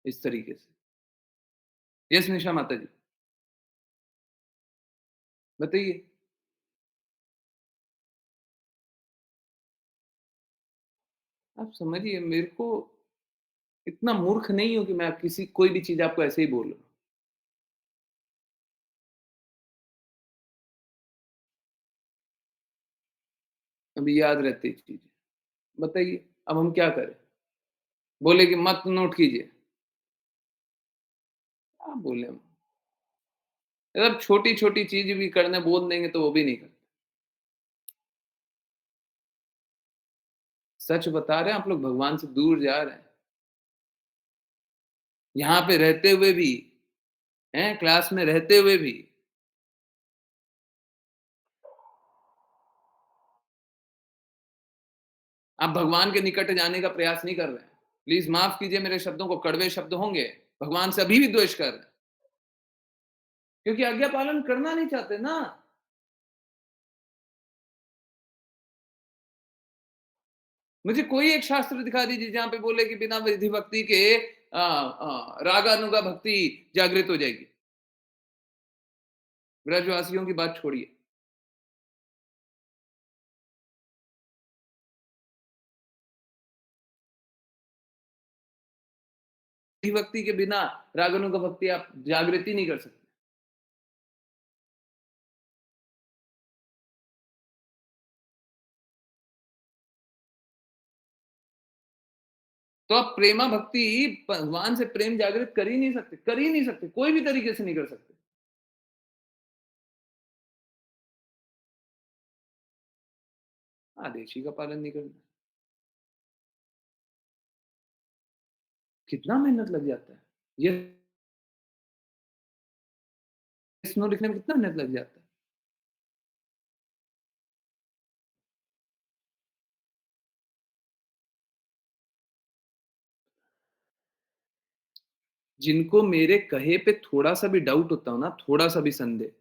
इस तरीके से। यस निशा माता जी, बताइए। आप समझिए, मेरे को इतना मूर्ख नहीं हूं कि मैं किसी कोई भी चीज आपको ऐसे ही बोल रहा हूं। अभी याद रहती चीजें। बताइए, अब हम क्या करें? बोले कि मत नोट कीजिए। क्या बोले हम? मतलब छोटी छोटी चीज भी करने बोल देंगे तो वो भी नहीं करते। सच बता रहे हैं, आप लोग भगवान से दूर जा रहे हैं। यहाँ पे रहते हुए भी, हैं, क्लास में रहते हुए भी। आप भगवान के निकट जाने का प्रयास नहीं कर रहे हैं। प्लीज माफ कीजिए मेरे शब्दों को, कड़वे शब्द होंगे। भगवान से अभी भी द्वेष कर रहे हैं, क्योंकि आज्ञा पालन करना नहीं चाहते ना। मुझे कोई एक शास्त्र दिखा दीजिए जहां पे बोले कि बिना विधि भक्ति के रागानुगा भक्ति जागृत हो जाएगी। ब्रजवासियों की बात छोड़िए। विधि भक्ति के बिना रागानुगा भक्ति आप जागृति नहीं कर सकते। तो आप प्रेमा भक्ति भगवान से प्रेम जागृत कर ही नहीं सकते, कोई भी तरीके से नहीं कर सकते। आदेशी का पालन नहीं करना। कितना मेहनत लग जाता है। ये स्नो लिखने में कितना मेहनत लग जाता है। जिनको मेरे कहे पे थोड़ा-सा भी डाउट होता हो ना, थोड़ा-सा भी संदेह,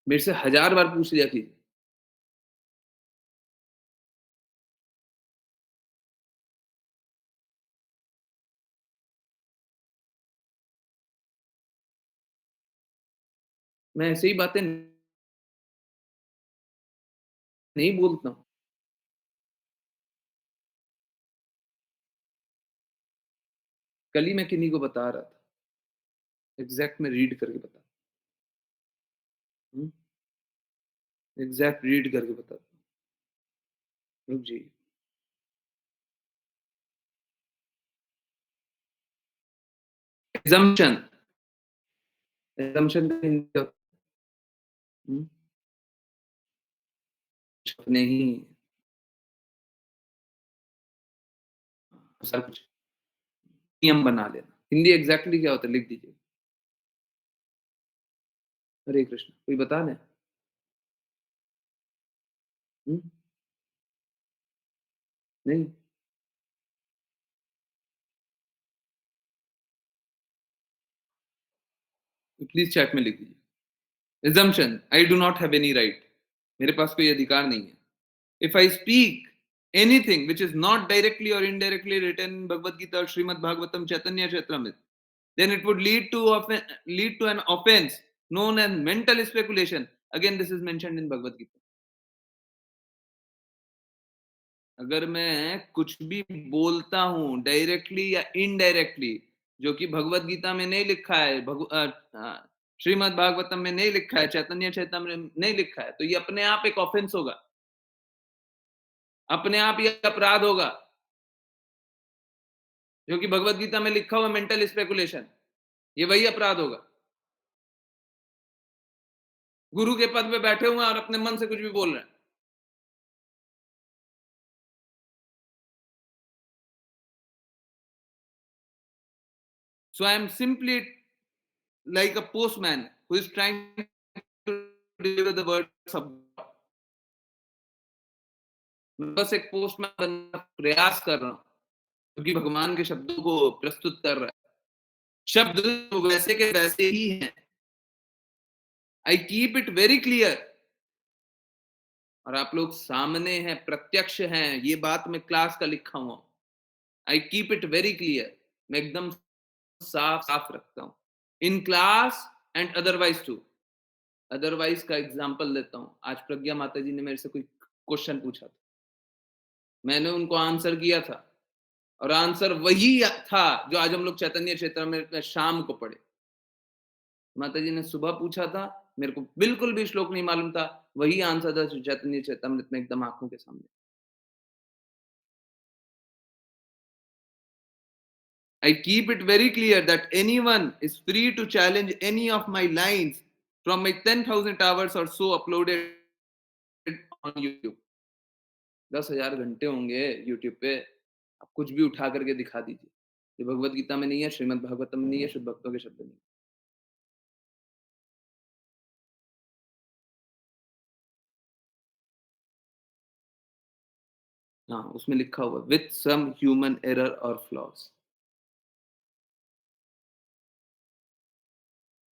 मेरे से 1000 बार पूछ लिया कीजिए। मैं ऐसे ही बातें नहीं बोलता हूँ। कल ही मैं किन्हीं को बता रहा था। एग्ज़ैक्ट मैं रीड करके बता हुँ, एग्ज़ैक्ट रीड करके बताता हूँ। रुक जाइए। असम्पशन, असम्पशन का हिंदी क्या होता है? अपने ही सब कुछ नियम बना लेना। हिंदी एग्ज़ैक्टली क्या होता है? लिख दीजिए। हरे कृष्ण, कोई बता दें? हुँ, नहीं? तो प्लीज़ चैट में लिख दीजिए। assumption I do not have any right. मेरे पास कोई अधिकार नहीं है। If I speak anything which is not directly or indirectly written in Bhagavad Gita or Srimad Bhagavatam Chaitanya Charitamrita, then it would lead to an offense known as mental speculation. Again, this is mentioned in Bhagavad Gita. अगर मैं कुछ भी बोलता हूँ directly या indirectly जो कि भगवत गीता में नहीं लिखा है श्रीमद् भागवतम में नहीं लिखा है चैतन्य चैतन्य में नहीं लिखा है तो ये अपने आप एक ऑफेंस होगा अपने आप ये अपराध होगा जो कि भगवत गीता में लिखा हुआ मेंटल स्पेकुलेशन ये वही अपराध होगा गुरु के पद पे बैठे हुए हैं और अपने मन से कुछ भी बोल रहे हैं so I am simply like a postman who is trying to deliver the words of God. मैं बस एक पोस्टमैन बनने का प्रयास कर रहा हूँ क्योंकि भगवान के शब्दों को प्रस्तुत कर रहा है शब्द तो वैसे के वैसे ही हैं आई कीप इट वेरी क्लियर और आप लोग सामने हैं प्रत्यक्ष हैं ये बात मैं क्लास का लिखा हुआ I keep it very clear मैं एकदम साफ साफ रखता हूँ in class and otherwise to otherwise का एग्जांपल देता हूँ आज प्रज्ञा माता जी ने मेरे से कोई क्वेश्चन पूछा था मैंने उनको आंसर किया था और आंसर वही था जो आज हम लोग चैतन्य चैतन्य में शाम को पढ़े माता जी ने सुबह पूछा था मेरे को बिल्कुल भी श्लोक नहीं मालूम था वही आंसर था जो चैतन्य चैतन्य में एकदम आंखों के सामने I keep it very clear that anyone is free to challenge any of my lines from my 10,000 hours or so uploaded on YouTube. 10,000 घंटे होंगे YouTube पे आप कुछ भी उठा करके दिखा दीजिए ये भगवत गीता में नहीं है श्रीमद् भागवतम में नहीं है शुद्ध भक्तों के शब्द नहीं हाँ उसमें लिखा हुआ विथ सम ह्यूमन एरर और फ्लॉज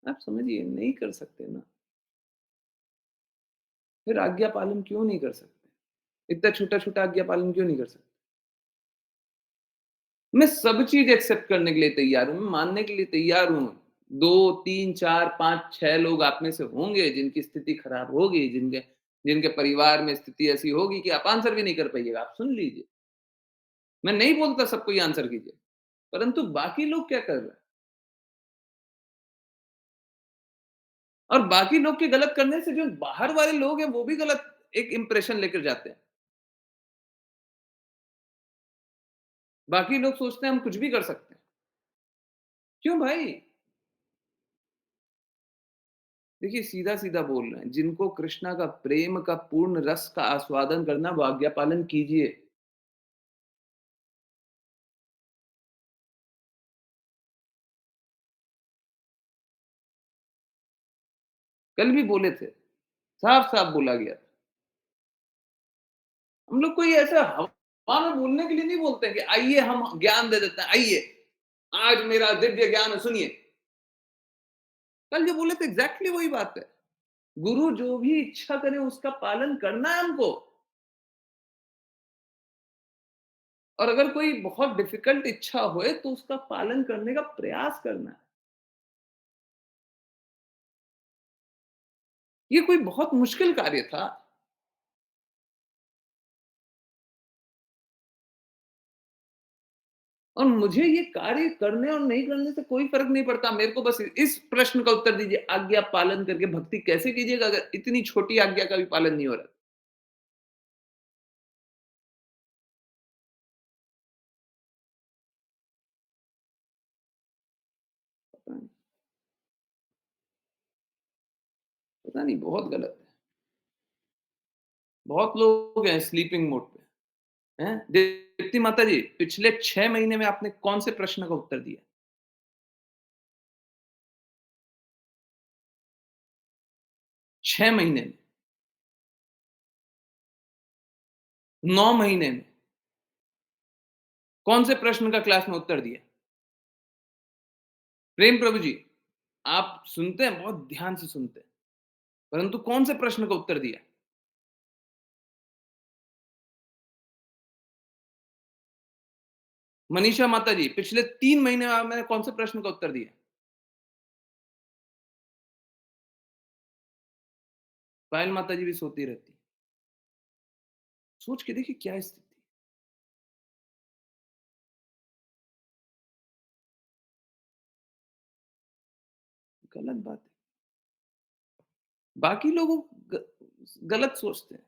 आप समझिए नहीं कर सकते ना फिर आज्ञा पालन क्यों नहीं कर सकते इतना छोटा छोटा आज्ञा पालन क्यों नहीं कर सकते मैं सब चीज एक्सेप्ट करने के लिए तैयार हूं मैं मानने के लिए तैयार हूं 2 3 4 5 6 लोग आप में से होंगे जिनकी स्थिति खराब होगी जिनके जिनके परिवार में स्थिति ऐसी होगी कि आप आंसर भी नहीं कर पाइएगा आप सुन लीजिए मैं नहीं बोलता सबको ही आंसर कीजिए परंतु बाकी लोग क्या कर रहे हैं और बाकी लोग के गलत करने से जो बाहर वाले लोग हैं वो भी गलत एक इंप्रेशन लेकर जाते हैं बाकी लोग सोचते हैं हम कुछ भी कर सकते हैं। क्यों भाई? देखिए सीधा-सीधा बोल रहे हैं, जिनको कृष्णा का प्रेम का पूर्ण रस का आस्वादन करना, वो आज्ञा पालन कीजिए। कल भी बोले थे, साफ-साफ बोला गया था। हम लोग कोई ऐसा हवा में बोलने के लिए नहीं बोलते हैं कि आइए हम ज्ञान दे देते हैं, आइए, आज मेरा दिव्य ज्ञान है सुनिए। कल जो बोले थे एग्ज़ैक्टली वही बात है। गुरु जो भी इच्छा करे उसका पालन करना है हमको। और अगर कोई बहुत डिफिकल्ट इच्छा होए तो उसका पालन करने का प्रयास करना है। ये कोई बहुत मुश्किल कार्य था। और मुझे ये कार्य करने और नहीं करने से कोई फ़र्क नहीं पड़ता। मेरे को बस इस प्रश्न का उत्तर दीजिए, आज्ञा पालन करके भक्ति कैसे कीजिएगा अगर इतनी छोटी आज्ञा का भी पालन नहीं हो रहा? पता नहीं, पता नहीं बहुत गलत है। बहुत लोग हैं स्लीपिंग मोड पे, हैं? दीप्ति माता जी, पिछले 6 महीने में आपने कौन से प्रश्न का उत्तर दिया? 6 महीने में, 9 महीने में, कौन से प्रश्न का क्लास में उत्तर दिया? प्रेम प्रभु जी, आप सुनते हैं, बहुत ध्यान से सुनते हैं, परंतु कौन से प्रश्न का उत्तर दिया? मनीषा माता जी, पिछले 3 महीने में मैंने कौन से प्रश्न का उत्तर दिया? पायल माता जी भी सोती रहती। सोच के देखिए क्या स्थिति। गलत बात है। बाकी लोग ग गलत सोचते हैं।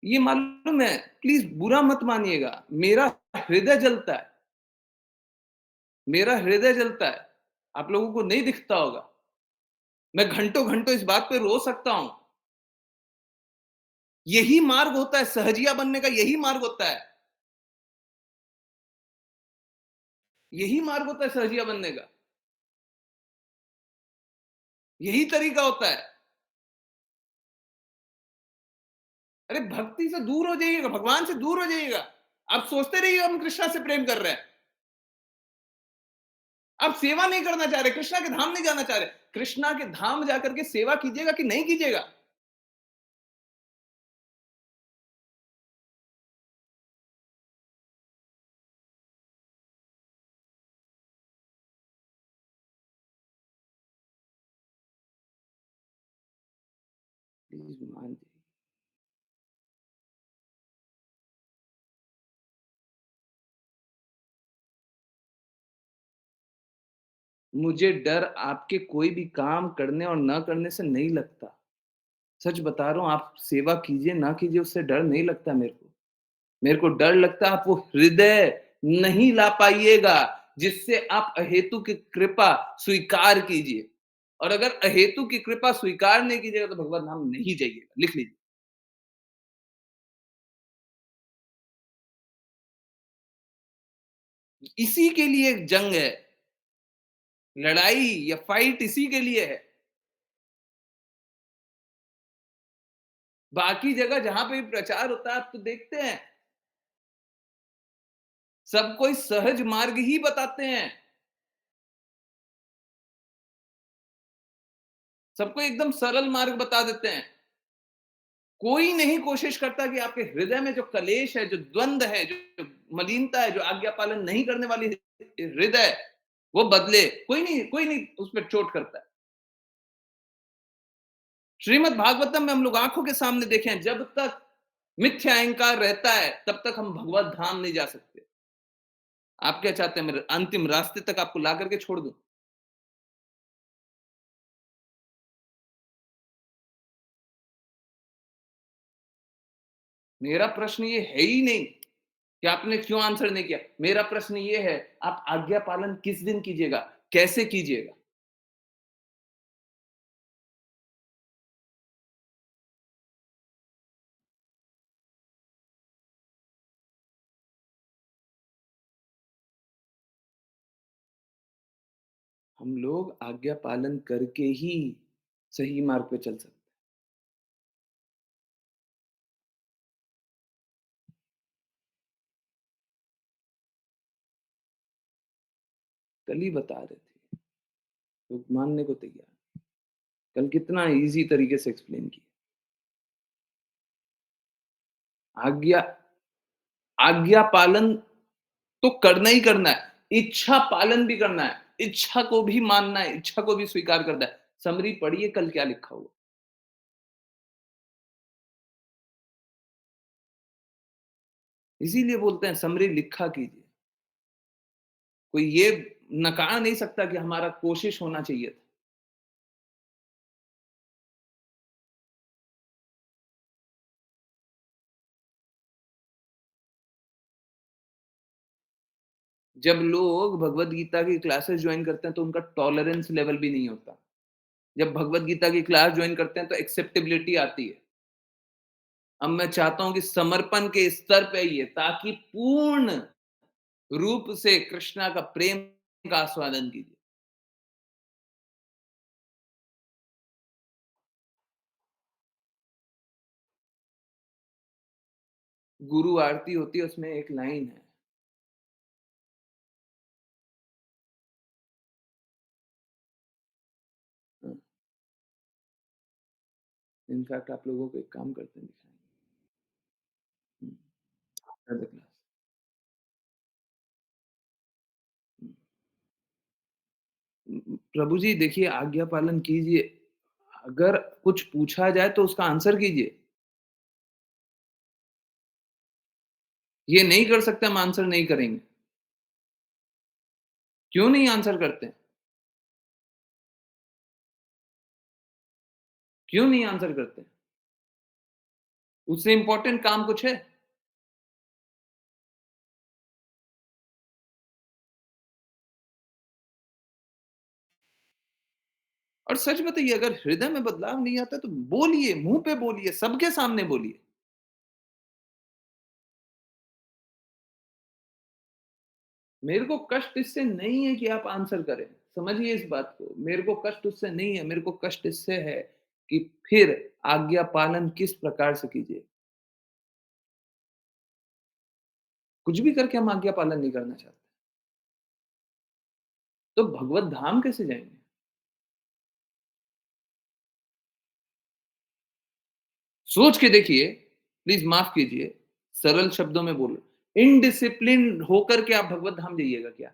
ये मालूम है, प्लीज़ बुरा मत मानिएगा, मेरा हृदय जलता है, मेरा हृदय जलता है। आप लोगों को नहीं दिखता होगा। मैं घंटों-घंटों इस बात पे रो सकता हूँ। यही मार्ग होता है, सहजिया बनने का यही मार्ग होता है। यही मार्ग होता है सहजिया बनने का। यही तरीका होता है। अरे भक्ति से दूर हो जाइएगा, भगवान से दूर हो जाइएगा। आप सोचते रहिए हम कृष्णा से प्रेम कर रहे हैं। आप सेवा नहीं करना चाह रहे, कृष्णा के धाम नहीं जाना चाह रहे। कृष्णा के धाम जाकर के सेवा कीजिएगा कि नहीं कीजिएगा? प्लीज मान जाइए। मुझे डर आपके कोई भी काम करने और ना करने से नहीं लगता। सच बता रहा हूँ, आप सेवा कीजिए ना कीजिए उससे डर नहीं लगता मेरे को। मेरे को डर लगता है आप वो हृदय नहीं ला पाइएगा जिससे आप अहेतु की कृपा स्वीकार कीजिए। और अगर अहेतु की कृपा स्वीकार नहीं कीजिएगा तो भगवत धाम नहीं जाइएगा। लिख लीजिए। इसी के लिए एक जंग है। लड़ाई या फाइट इसी के लिए है। बाकी जगह जहां पे भी प्रचार होता है आप तो देखते हैं, सब कोई सहज मार्ग ही बताते हैं। सबको एकदम सरल मार्ग बता देते हैं। कोई नहीं कोशिश करता कि आपके हृदय में जो कलेश है, जो द्वंद है, जो मलिनता है, जो आज्ञा पालन नहीं करने वाली हृदय, वो बदले। कोई नहीं उस पर चोट करता है। श्रीमद् भागवतम में हम लोग आंखों के सामने देखे हैं, जब तक मिथ्या अहंकार रहता है तब तक हम भगवत धाम नहीं जा सकते। आप क्या चाहते हैं मैं अंतिम रास्ते तक आपको ला करके छोड़ दूं? मेरा प्रश्न ये है ही नहीं। कि आपने क्यों आंसर नहीं किया? मेरा प्रश्न ये है, आप आज्ञा पालन किस दिन कीजिएगा? कैसे कीजिएगा? हम लोग आज्ञा पालन करके ही सही मार्ग पे चल सकते हैं। कल ही बता रहे थे, लोग मानने को तैयार। कल कितना ईज़ी तरीके से एक्सप्लेन किया। आज्ञा आज्ञा पालन तो करना ही करना है, इच्छा पालन भी करना है, इच्छा को भी मानना है, इच्छा को भी स्वीकार करना है। समरी पढ़िए कल क्या लिखा हुआ। इसीलिए बोलते हैं समरी लिखा कीजिए। कोई ये नकार नहीं सकता कि हमारा कोशिश होना चाहिए था। जब लोग भगवत गीता की क्लासेस जॉइन करते हैं तो उनका टॉलरेंस लेवल भी नहीं होता। जब भगवत गीता की क्लास जॉइन करते हैं तो एक्सेप्टेबिलिटी आती है। अब मैं चाहता हूं कि समर्पण के स्तर पे आइए ताकि पूर्ण रूप से कृष्णा का प्रेम का आस्वादन कीजिए। गुरु आरती होती है, उसमें एक लाइन है। इनफैक्ट आप लोगों को एक काम करते हैं दिखाएंगे। After the class. प्रभु जी देखिए आज्ञा पालन कीजिए। अगर कुछ पूछा जाए तो उसका आंसर कीजिए। ये नहीं कर सकते, हम आंसर नहीं करेंगे। क्यों नहीं आंसर करते? क्यों नहीं आंसर करते? उससे इंपॉर्टेंट काम कुछ है? और सच बताइए अगर हृदय में बदलाव नहीं आता तो बोलिए, मुंह पे बोलिए, सबके सामने बोलिए। मेरे को कष्ट इससे नहीं है कि आप आंसर करें। समझिए इस बात को। मेरे को कष्ट उससे नहीं है, मेरे को कष्ट इससे है कि फिर आज्ञा पालन किस प्रकार से कीजिए। कुछ भी करके हम आज्ञा पालन नहीं करना चाहते। तो भगवत धाम कैसे जाएँगे? सोच के देखिए, प्लीज़ माफ़ कीजिए, सरल शब्दों में बोलूँ, इनडिसिप्लिन्ड होकर के आप भगवत धाम जाइएगा क्या?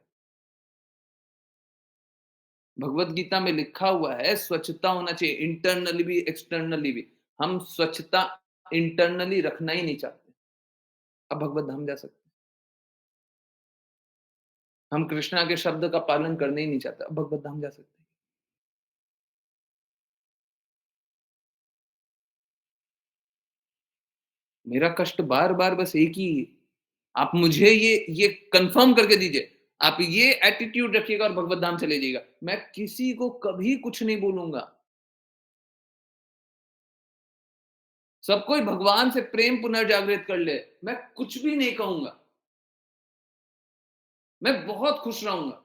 भगवत गीता में लिखा हुआ है स्वच्छता होना चाहिए इंटरनली भी, एक्सटर्नली भी। हम स्वच्छता इंटरनली रखना ही नहीं चाहते। अब भगवत धाम जा सकते हैं। हम कृष्णा के शब्द का पालन करना ही नहीं चाहते, अब भगवत धाम जा सकते हैं। मेरा कष्ट बार-बार बस एक ही है। आप मुझे ये कन्फर्म करके दीजिए। आप ये एटीट्यूड रखिएगा और भगवत धाम चले जाइएगा। मैं किसी को कभी कुछ नहीं बोलूँगा। सब कोई भगवान से प्रेम पुनर्जागृत कर ले। मैं कुछ भी नहीं कहूँगा। मैं बहुत खुश रहूँगा।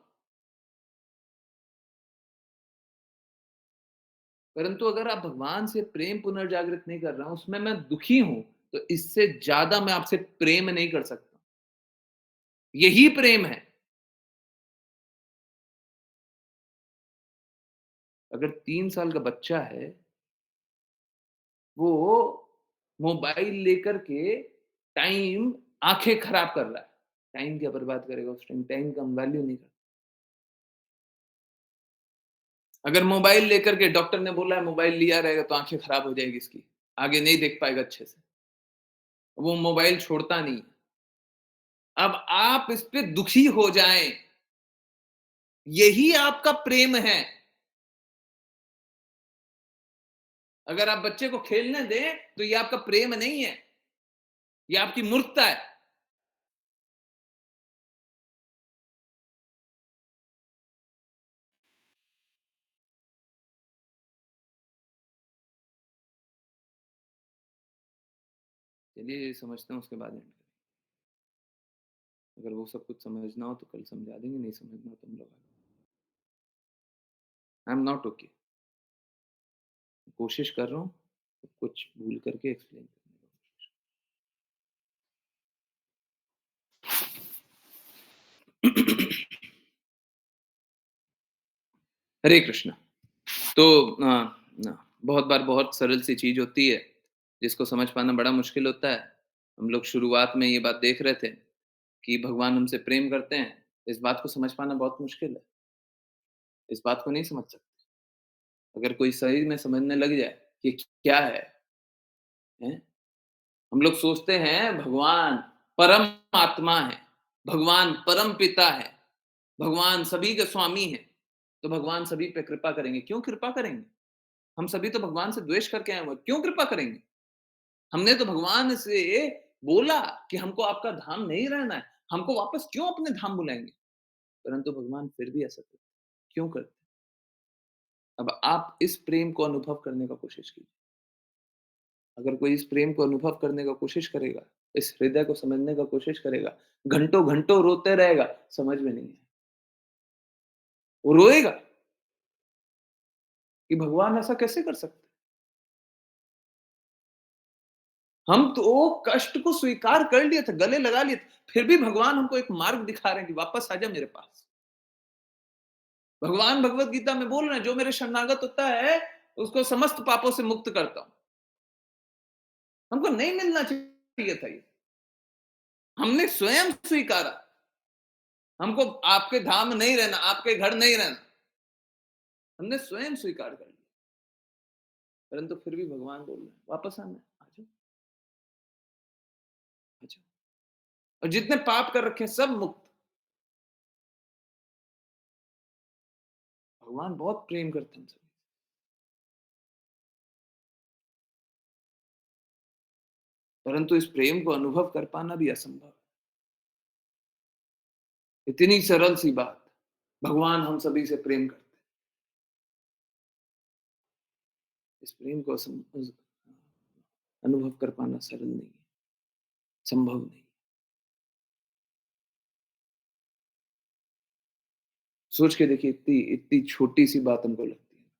परंतु अगर आप भगवान से प्रेम पुनर्जागृत नहीं कर रहा हूँ, उसमें मैं दुखी हूँ, तो इससे ज़्यादा मैं आपसे प्रेम नहीं कर सकता। यही प्रेम है। अगर 3 साल का बच्चा है, वो मोबाइल लेकर के टाइम आँखें खराब कर रहा है। टाइम क्या बर्बाद करेगा उस टाइम? टाइम का हम वैल्यू नहीं करते। अगर मोबाइल लेकर के डॉक्टर ने बोला है मोबाइल लिया रहेगा तो आँखें खराब हो जाएगी इसकी, आगे नहीं देख पाएगा अच्छे से। वो मोबाइल छोड़ता नहीं। अब आप इस पे दुखी हो जाएँ, यही आपका प्रेम है। अगर आप बच्चे को खेलने दें, तो ये आपका प्रेम नहीं है, ये आपकी मूर्खता है। चलिए समझते हैं, उसके बाद एंड करें। अगर वो सब कुछ समझना हो तो कल समझा देंगे, नहीं समझना हो तो हम लोग आई एम नॉट ओके। कोशिश कर रहा हूँ, कुछ भूल करके एक्सप्लेन करने की कोशिश। हरे कृष्णा। तो बहुत बार बहुत सरल सी चीज़ होती है, जिसको समझ पाना बड़ा मुश्किल होता है। हम लोग शुरुआत में ये बात देख रहे थे कि भगवान हमसे प्रेम करते हैं, इस बात को समझ पाना बहुत मुश्किल है। इस बात को नहीं समझ सकते। अगर कोई सही में समझने लग जाए कि क्या है, हैं? हम लोग सोचते हैं भगवान परम आत्मा है, भगवान परम पिता है, भगवान सभी के स्वामी हैं, तो भगवान सभी पे कृपा करेंगे। क्यों कृपा करेंगे? हम सभी तो भगवान से द्वेष करके आए हुए हैं, क्यों कृपा करेंगे? हमने तो भगवान से बोला कि हमको आपका धाम नहीं रहना है, हमको वापस क्यों अपने धाम बुलाएँगे? परंतु भगवान फिर भी ऐसा करते हैं, क्यों करते हैं? अब आप इस प्रेम को अनुभव करने का कोशिश कीजिए। अगर कोई इस प्रेम को अनुभव करने का कोशिश करेगा, इस हृदय को समझने का कोशिश करेगा, घंटों-घंटों रोते रहेगा, समझ में नहीं आएगा। वो रोएगा कि भगवान ऐसा कैसे कर सकते हैं? हम तो कष्ट को स्वीकार कर लिए थे, गले लगा लिए थे, फिर भी भगवान हमको एक मार्ग दिखा रहे हैं कि वापस आ जा मेरे पास। भगवान भगवत गीता में बोल रहे हैं, जो मेरे शरणागत होता है, उसको समस्त पापों से मुक्त करता हूँ। हमको नहीं मिलना चाहिए था ये। हमने स्वयं स्वीकारा। हमको आपके धाम नहीं रहना, आपके घर नहीं रहना। हमने स्वयं स्वीकार कर लिया। परंतु फिर भी भगवान बोल रहे हैं, वापस आना है, आ जाओ, आ जाओ। और जितने पाप कर रखे हैं, सब मुक्त। भगवान बहुत प्रेम करते हैं हमसे। परंतु इस प्रेम को अनुभव कर पाना भी असंभव है। इतनी सरल सी बात, भगवान हम सभी से प्रेम करते हैं। इस प्रेम को अनुभव कर पाना सरल नहीं है, संभव नहीं। सोच के देखिए, इतनी इतनी छोटी सी बात हमको लगती है।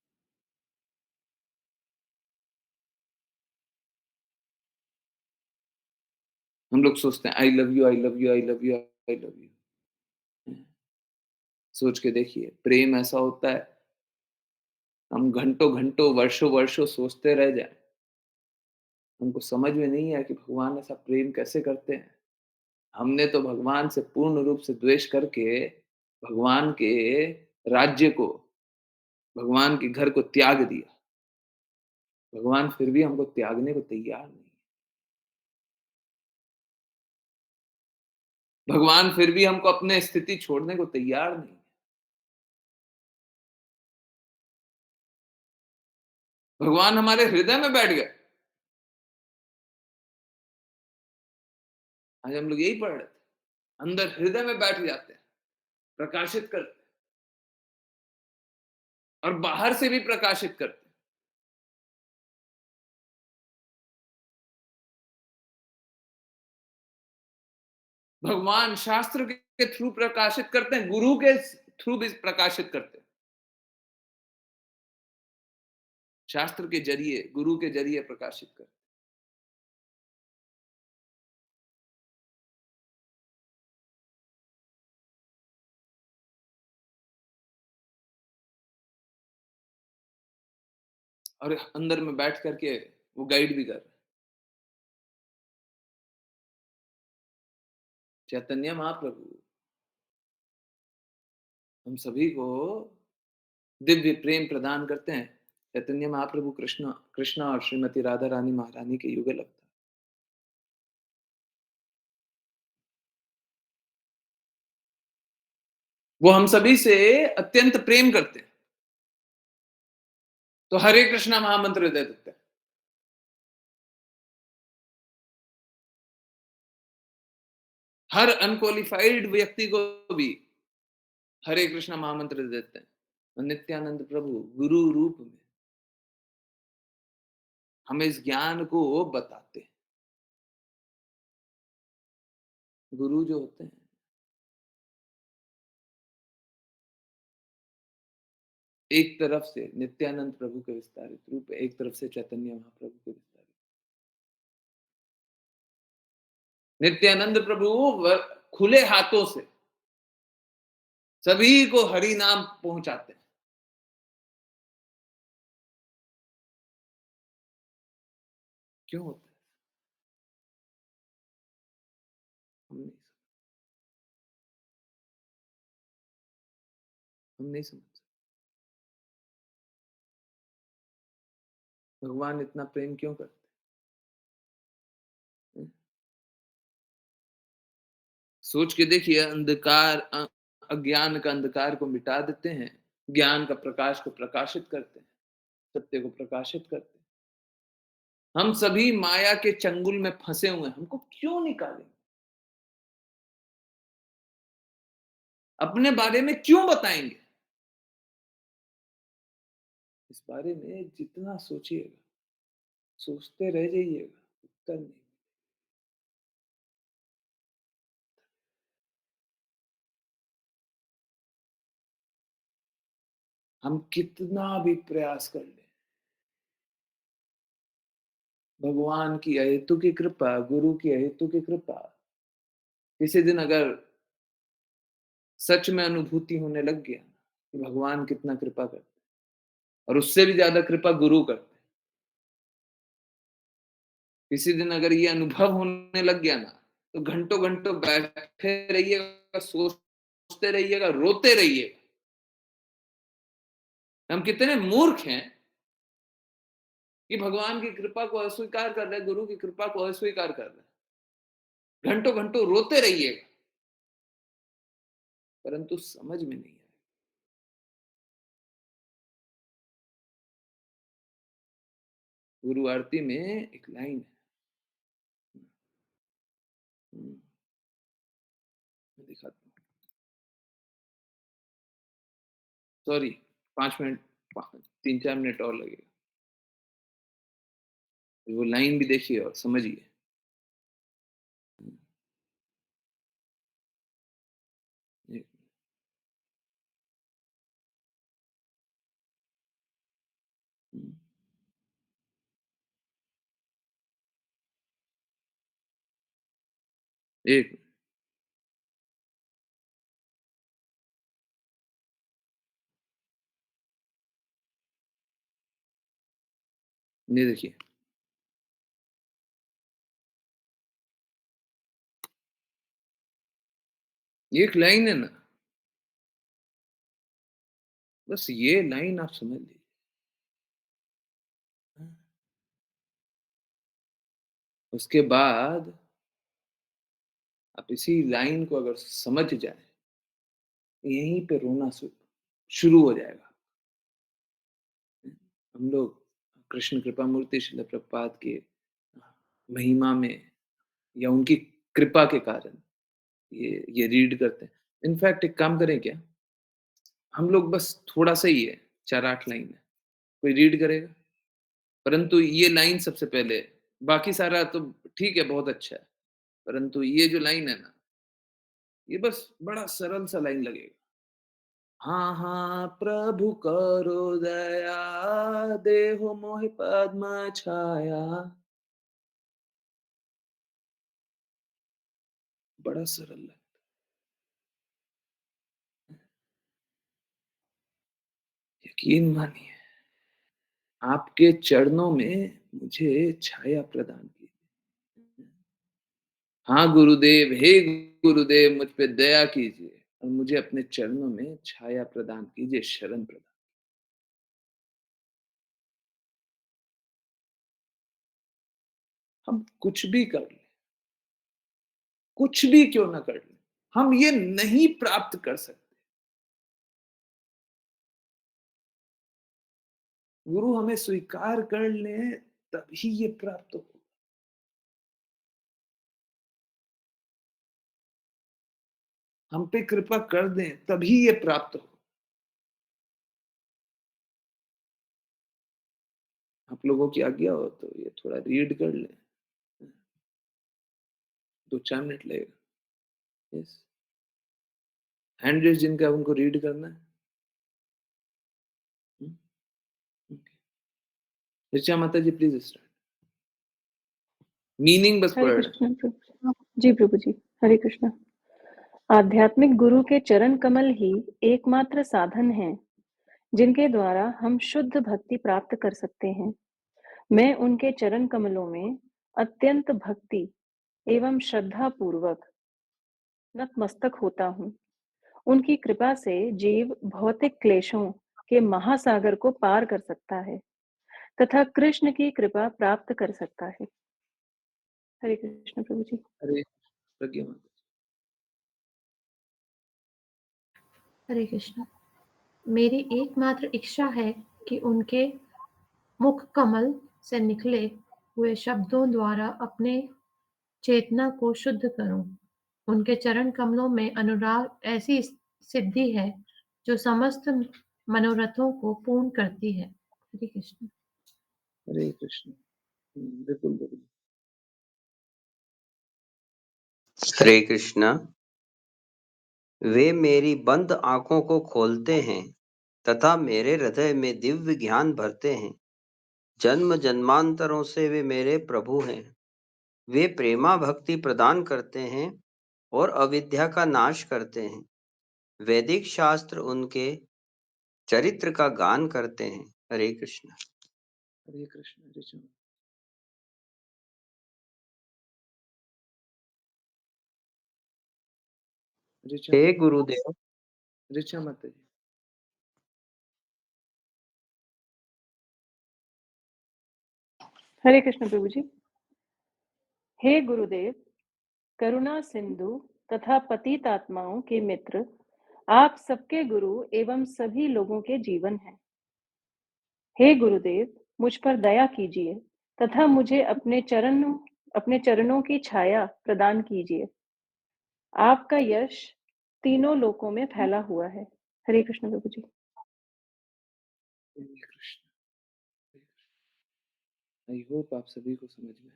हम लोग सोचते हैं I love you, I love you, I love you, I love you. सोच के देखिए, प्रेम ऐसा होता है, हम घंटों घंटों वर्षों वर्षों सोचते रह जाए, हमको समझ में नहीं आया कि भगवान ऐसा प्रेम कैसे करते हैं। हमने तो भगवान से पूर्ण रूप से द्वेष करके भगवान के राज्य को, भगवान के घर को त्याग दिया। भगवान फिर भी हमको त्यागने को तैयार नहीं है। भगवान फिर भी हमको अपने स्थिति छोड़ने को तैयार नहीं है। भगवान हमारे हृदय में बैठ गए। आज हम लोग यही पढ़ रहे थे। अंदर हृदय में बैठ जाते हैं, प्रकाशित करते हैं और बाहर से भी प्रकाशित करते हैं। भगवान शास्त्र के थ्रू प्रकाशित करते हैं, गुरु के थ्रू भी प्रकाशित करते हैं। शास्त्र के जरिए, गुरु के जरिए प्रकाशित करते हैं। और अंदर में बैठ करके वो गाइड भी कर रहे हैं। चैतन्य महाप्रभु हम सभी को दिव्य प्रेम प्रदान करते हैं। चैतन्य महाप्रभु कृष्ण कृष्णा और श्रीमती राधा रानी महारानी के युगल अवतार। वो हम सभी से अत्यंत प्रेम करते हैं, तो हरे कृष्णा महामंत्र दे देते हैं। हर अनक्वालिफाइड व्यक्ति को भी हरे कृष्णा महामंत्र दे देते हैं। और नित्यानंद प्रभु गुरु रूप में हमें इस ज्ञान को बताते हैं। गुरु जो होते हैं, एक तरफ से नित्यानंद प्रभु के विस्तारित रूप, एक तरफ से चैतन्य महाप्रभु के विस्तारित। नित्यानंद प्रभु खुले हाथों से सभी को हरि नाम पहुंचाते हैं। क्यों होता है? हम नहीं हम नहीं समझ सकते। भगवान इतना प्रेम क्यों करते हैं? सोच के देखिए, अज्ञान का अंधकार को मिटा देते हैं, ज्ञान का प्रकाश को प्रकाशित करते हैं, सत्य को प्रकाशित करते हैं। हम सभी माया के चंगुल में फंसे हुए हैं, हमको क्यों निकालेंगे? अपने बारे में क्यों बताएंगे? इस बारे में जितना सोचिएगा, सोचते रह जाइएगा, उत्तर नहीं। हम कितना भी प्रयास कर लें, भगवान की अहेतु की कृपा, गुरु की अहेतु की कृपा, किसी दिन अगर सच में अनुभूति होने लग गया कि भगवान कितना कृपा करते हैं, और उससे भी ज्यादा कृपा गुरु करते हैं, किसी दिन अगर ये अनुभव होने लग गया ना, तो घंटों घंटों बैठे रहिएगा, सोचते रहिएगा, रोते रहिएगा। हम कितने मूर्ख हैं कि भगवान की कृपा को अस्वीकार कर रहे हैं, गुरु की कृपा को अस्वीकार कर रहे हैं। घंटों घंटों रोते रहिएगा, परंतु समझ में नहीं आए। गुरु आरती में एक लाइन है, मैं दिखाता हूँ। सॉरी, 5 मिनट, 3-4 मिनट और लगेगा। वो लाइन भी देखिए और समझिए। एक एक ये देखिए, ये एक लाइन है ना, बस ये लाइन आप समझ लीजिए। उसके बाद आप इसी लाइन को अगर समझ जाए, यहीं पे रोना शुरू हो जाएगा। हम लोग कृष्ण कृपा मूर्ति श्रील प्रभुपाद के महिमा में या उनकी कृपा के कारण ये रीड करते हैं। इनफैक्ट एक काम करें क्या, हम लोग बस थोड़ा सा ही है, 4-8 लाइन है, कोई रीड करेगा, परंतु ये लाइन सबसे पहले, बाकी सारा तो ठीक है, बहुत अच्छा है, परंतु ये जो लाइन है ना, ये बस बड़ा सरल सा लाइन लगेगा। हाँ हाँ प्रभु करो दया, देहो मोहि पद्म छाया। बड़ा सरल है। यकीन मानिए, आपके चरणों में मुझे छाया प्रदान की। हाँ गुरुदेव, हे गुरुदेव, मुझ पे दया कीजिए और मुझे अपने चरणों में छाया प्रदान कीजिए, शरण प्रदान। हम कुछ भी कर लें, कुछ भी क्यों ना कर लें, हम ये नहीं प्राप्त कर सकते। गुरु हमें स्वीकार कर ले, तभी ये प्राप्त हो। हम पे कृपा कर दें, तभी ये प्राप्त हो। आप लोगों की आज्ञा हो तो ये थोड़ा रीड कर लें, 2-4 मिनट लगेगा। यस, हैंड रेज जिनका उनको रीड करना है। ऋचा माता जी प्लीज स्टार्ट। मीनिंग बस हरे पढ़। कृष्ण प्रभु जी। प्रभु जी हरे कृष्ण। आध्यात्मिक गुरु के चरण कमल ही एकमात्र साधन हैं जिनके द्वारा हम शुद्ध भक्ति प्राप्त कर सकते हैं। मैं उनके चरण कमलों में अत्यंत भक्ति एवं श्रद्धा पूर्वक नतमस्तक होता हूँ। उनकी कृपा से जीव भौतिक क्लेशों के महासागर को पार कर सकता है तथा कृष्ण की कृपा प्राप्त कर सकता है। हरे कृष्ण प्रभु जी। हरे प्रज्ञा माता। हरे कृष्ण। मेरी एकमात्र इच्छा है कि उनके मुख कमल से निकले हुए शब्दों द्वारा अपने चेतना को शुद्ध करूं। उनके चरण कमलों में अनुराग ऐसी सिद्धि है जो समस्त मनोरथों को पूर्ण करती है। हरे कृष्ण। हरे कृष्ण। बिल्कुल बिल्कुल। हरे कृष्णा। वे मेरी बंद आंखों को खोलते हैं तथा मेरे हृदय में दिव्य ज्ञान भरते हैं। जन्म जन्मांतरों से वे मेरे प्रभु हैं। वे प्रेमा भक्ति प्रदान करते हैं और अविद्या का नाश करते हैं। वैदिक शास्त्र उनके चरित्र का गान करते हैं। हरे कृष्ण। हरे कृष्ण। ऋचा हे गुरुदेव। ऋचा माता जी। हरे कृष्ण प्रभु जी। हे गुरुदेव, करुणा सिंधु तथा पतित आत्माओं के मित्र, आप सबके गुरु एवं सभी लोगों के जीवन हैं। हे गुरुदेव, मुझ पर दया कीजिए तथा मुझे अपने चरणों की छाया प्रदान कीजिए। आपका यश तीनों लोकों में फैला हुआ है। हरे कृष्ण प्रभु जी। हरे कृष्ण। आई होप आप सभी को समझ में आया।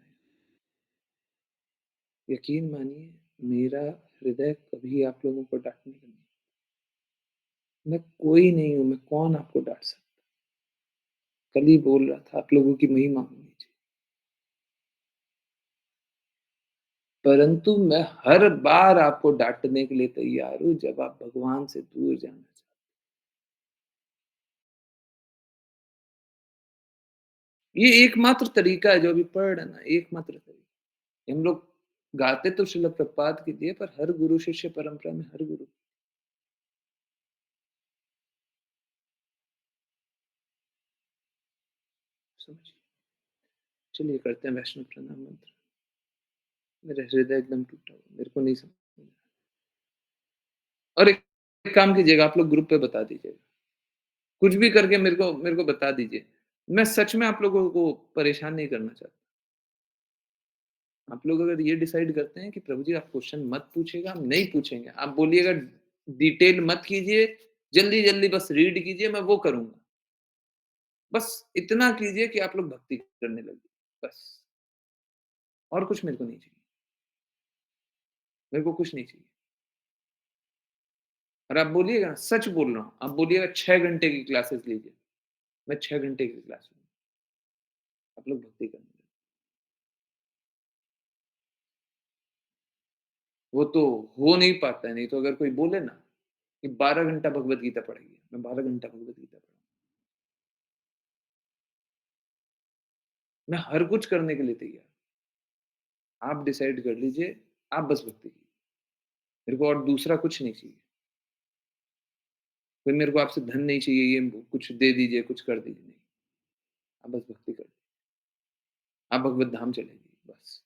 यकीन मानिए, मेरा हृदय कभी आप लोगों को डांटने का नहीं। मैं कोई नहीं हूं, मैं कौन आपको डांट सकता। कल ही बोल रहा था आप लोगों की महिमा होनी चाहिए, परंतु मैं हर बार आपको डांटने के लिए तैयार हूं जब आप भगवान से दूर जाना चाहते। ये एकमात्र तरीका है जो अभी पढ़ रहे ना, एकमात्र तरीका। हम लोग गाते तो श्रील प्रभुपाद की दिए, पर हर गुरु शिष्य परंपरा में हर गुरु। समझिए। चलिए करते हैं वैष्णव प्रणाम मंत्र। मेरा हृदय एकदम टूटा हुआ, मेरे को नहीं समझ में। और एक काम कीजिएगा, आप लोग ग्रुप पे बता दीजिएगा, कुछ भी करके मेरे को बता दीजिए। मैं सच में आप लोगों को परेशान नहीं करना चाहता। आप लोग अगर ये डिसाइड करते हैं कि प्रभु जी आप क्वेश्चन मत पूछेगा, हम नहीं पूछेंगे, आप बोलिएगा डिटेल मत कीजिए, जल्दी जल्दी बस रीड कीजिए, मैं वो करूंगा। बस इतना कीजिए कि आप लोग भक्ति करने लगे, बस। और कुछ मेरे को नहीं चाहिए, मेरे को कुछ नहीं चाहिए। और आप बोलिएगा, सच बोल रहा हूँ, आप बोलिएगा 6 घंटे की क्लासेस लीजिए, मैं 6 घंटे की क्लास लूंगा, आप लोग भक्ति करने लगे। वो तो हो नहीं पाता है। नहीं तो अगर कोई बोले ना कि 12 घंटा भगवत गीता पढ़ेगी, मैं 12 घंटा भगवत गीता पढ़ूंगा। मैं हर कुछ करने के लिए तैयार। आप डिसाइड कर लीजिए, आप बस भक्ति कीजिए, मेरे को और दूसरा कुछ नहीं चाहिए। कोई मेरे को आपसे धन नहीं चाहिए, ये कुछ दे दीजिए, कुछ कर दीजिए, नहीं। आप बस भक्ति कर, आप भगवत धाम चले जाइए, बस।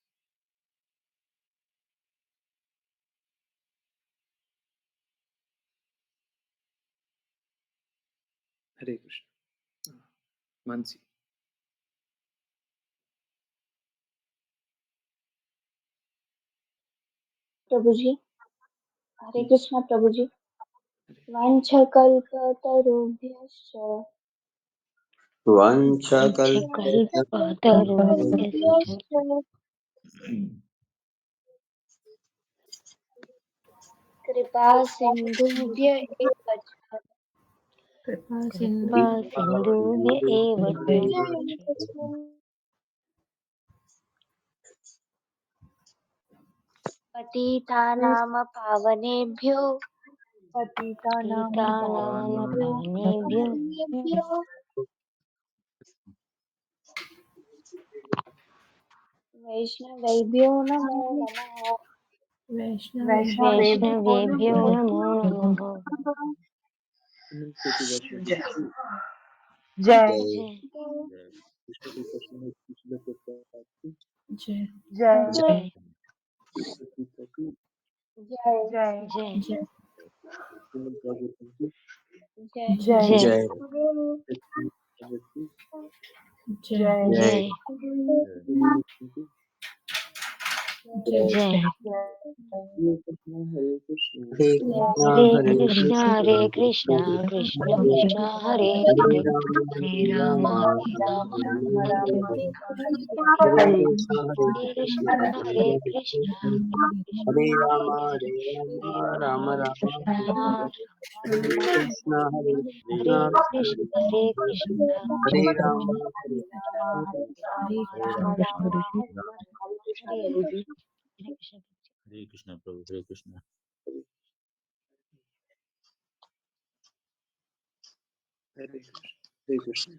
हरे कृष्ण। मानसी। प्रभु जी हरे कृष्णा। प्रभु जी वाञ्छकल्पतरुभ्यश्च वंशकल्पतरुभ्यश्च वाञ्छकल्पतरुभ्यश्च कृपा सिन्धुभ्य एव च कृपा कृपा सिन्धुभ्य एव च पतितानां पावनेभ्यो पतितानां पावनेभ्यो वैष्णवेभ्यो नमो नमः। वैष्णवेभ्यो नमो नमः। जय जय जय जय जय जय जय जय जय जय जय जय जय जय जय जय हरे हरे कृष्ण कृष्णा कृष्ण कृष्ण हरे हरे हरे राम हरे हरे कृष्ण हरे राम हरे राम राम राम राम हरे कृष्ण हरे हरे कृष्ण कृष्ण हरे राम हरे राम राम हरे हरे हरे कृष्ण हरे कृष्णा प्रभु हरे कृष्णा। हरे कृष्ण।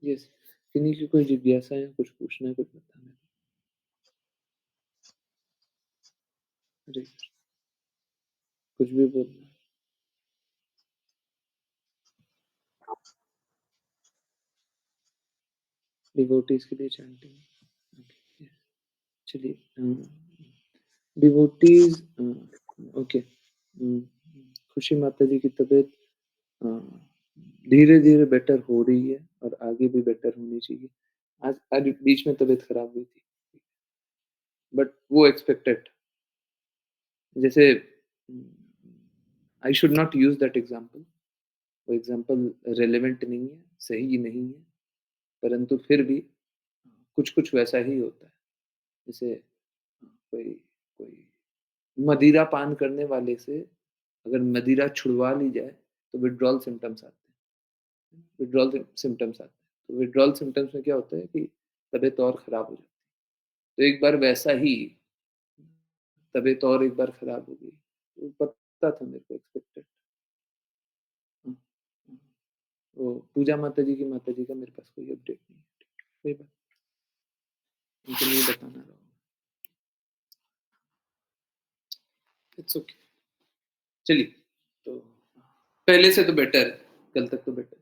यस, किन्हीं की कोई जिज्ञासा है, कुछ पूछना है, कुछ बताना है? हरे कृष्ण। कुछ भी बोलना है। डिवोटीज के लिए चैंटिंग। चलिए, डिवोटीज। ओके। खुशी माता जी की तबीयत धीरे धीरे बेटर हो रही है और आगे भी बेटर होनी चाहिए। आज बीच में तबीयत खराब हुई थी, बट वो एक्सपेक्टेड। जैसे I should not use that example. वो एग्जाम्पल रेलेवेंट नहीं है, सही नहीं है, परंतु फिर भी कुछ कुछ वैसा ही होता है। जैसे कोई कोई मदिरा पान करने वाले से अगर मदिरा छुड़वा ली जाए तो विड्रॉल सिम्टम्स आते हैं। तो विड्रॉल सिम्टम्स में क्या होता है कि तबीयत और खराब हो जाती है। तो एक बार वैसा ही तबीयत और एक बार खराब हो गई। तो पता था मेरे को, एक्सपेक्टेड। वो पूजा माता जी का मेरे पास कोई अपडेट नहीं है। कोई बात उनको नहीं बताना रहा। It's okay. चलिए, तो पहले से तो बेटर है, कल तक तो बेटर।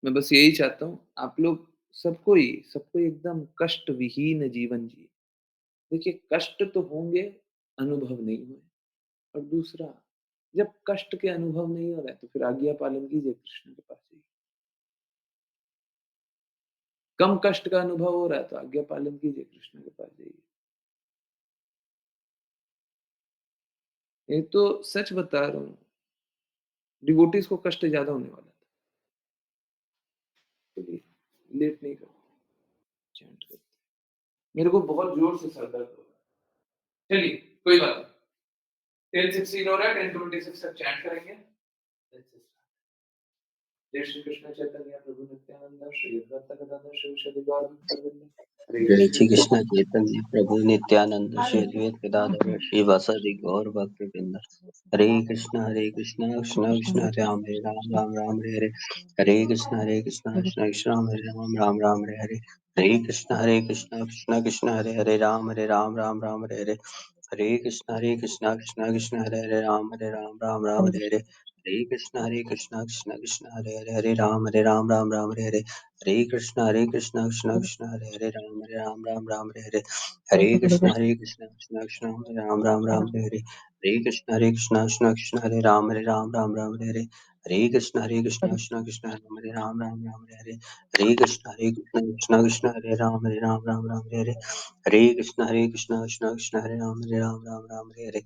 मैं बस यही चाहता हूँ आप लोग सबको एकदम कष्ट विहीन जीवन जिए। देखिए, कष्ट तो होंगे, अनुभव नहीं हुए। और दूसरा, जब कष्ट के अनुभव नहीं हो रहा है तो फिर आज्ञा पालन कीजिए, कृष्ण के पास जाइए। कम कष्ट का अनुभव हो रहा है तो आज्ञा पालन कीजिए, कृष्ण के पास जाइए। ये तो सच बता रहा हूँ, डिवोटीज को कष्ट ज्यादा होने वाला था। चलिए, लेट नहीं करते, चैंट करते। मेरे को बहुत जोर से सर दर्द हो रहा है। चलिए, कोई बात नहीं। 10:16 हो रहा है, 10:26 तक चैंट करेंगे। जय श्री कृष्ण चैतन्य प्रभु नित्यानंद श्री अद्वैत गदाधर शिवशरि गौरभक्तवृंद। हरे जय कृष्ण। श्री कृष्ण चैतन्य प्रभु नित्यानंद श्री अद्वैत गदाधर श्रीवासादि गौर भक्तवृंद। हरे कृष्ण कृष्ण कृष्ण हरे राम राम हरे हरे हरे कृष्ण कृष्ण हरे राम हरे हरे कृष्ण कृष्ण हरे राम हरे कृष्ण कृष्ण हरे राम हरे कृष्ण हरे राम हरे कृष्ण हरे कृष्ण कृष्ण हरे कृष्ण हरे कृष्ण हरे कृष्ण कृष्ण हरे राम हरे हरे हरे कृष्ण कृष्ण हरे राम हरे राम हरे हरे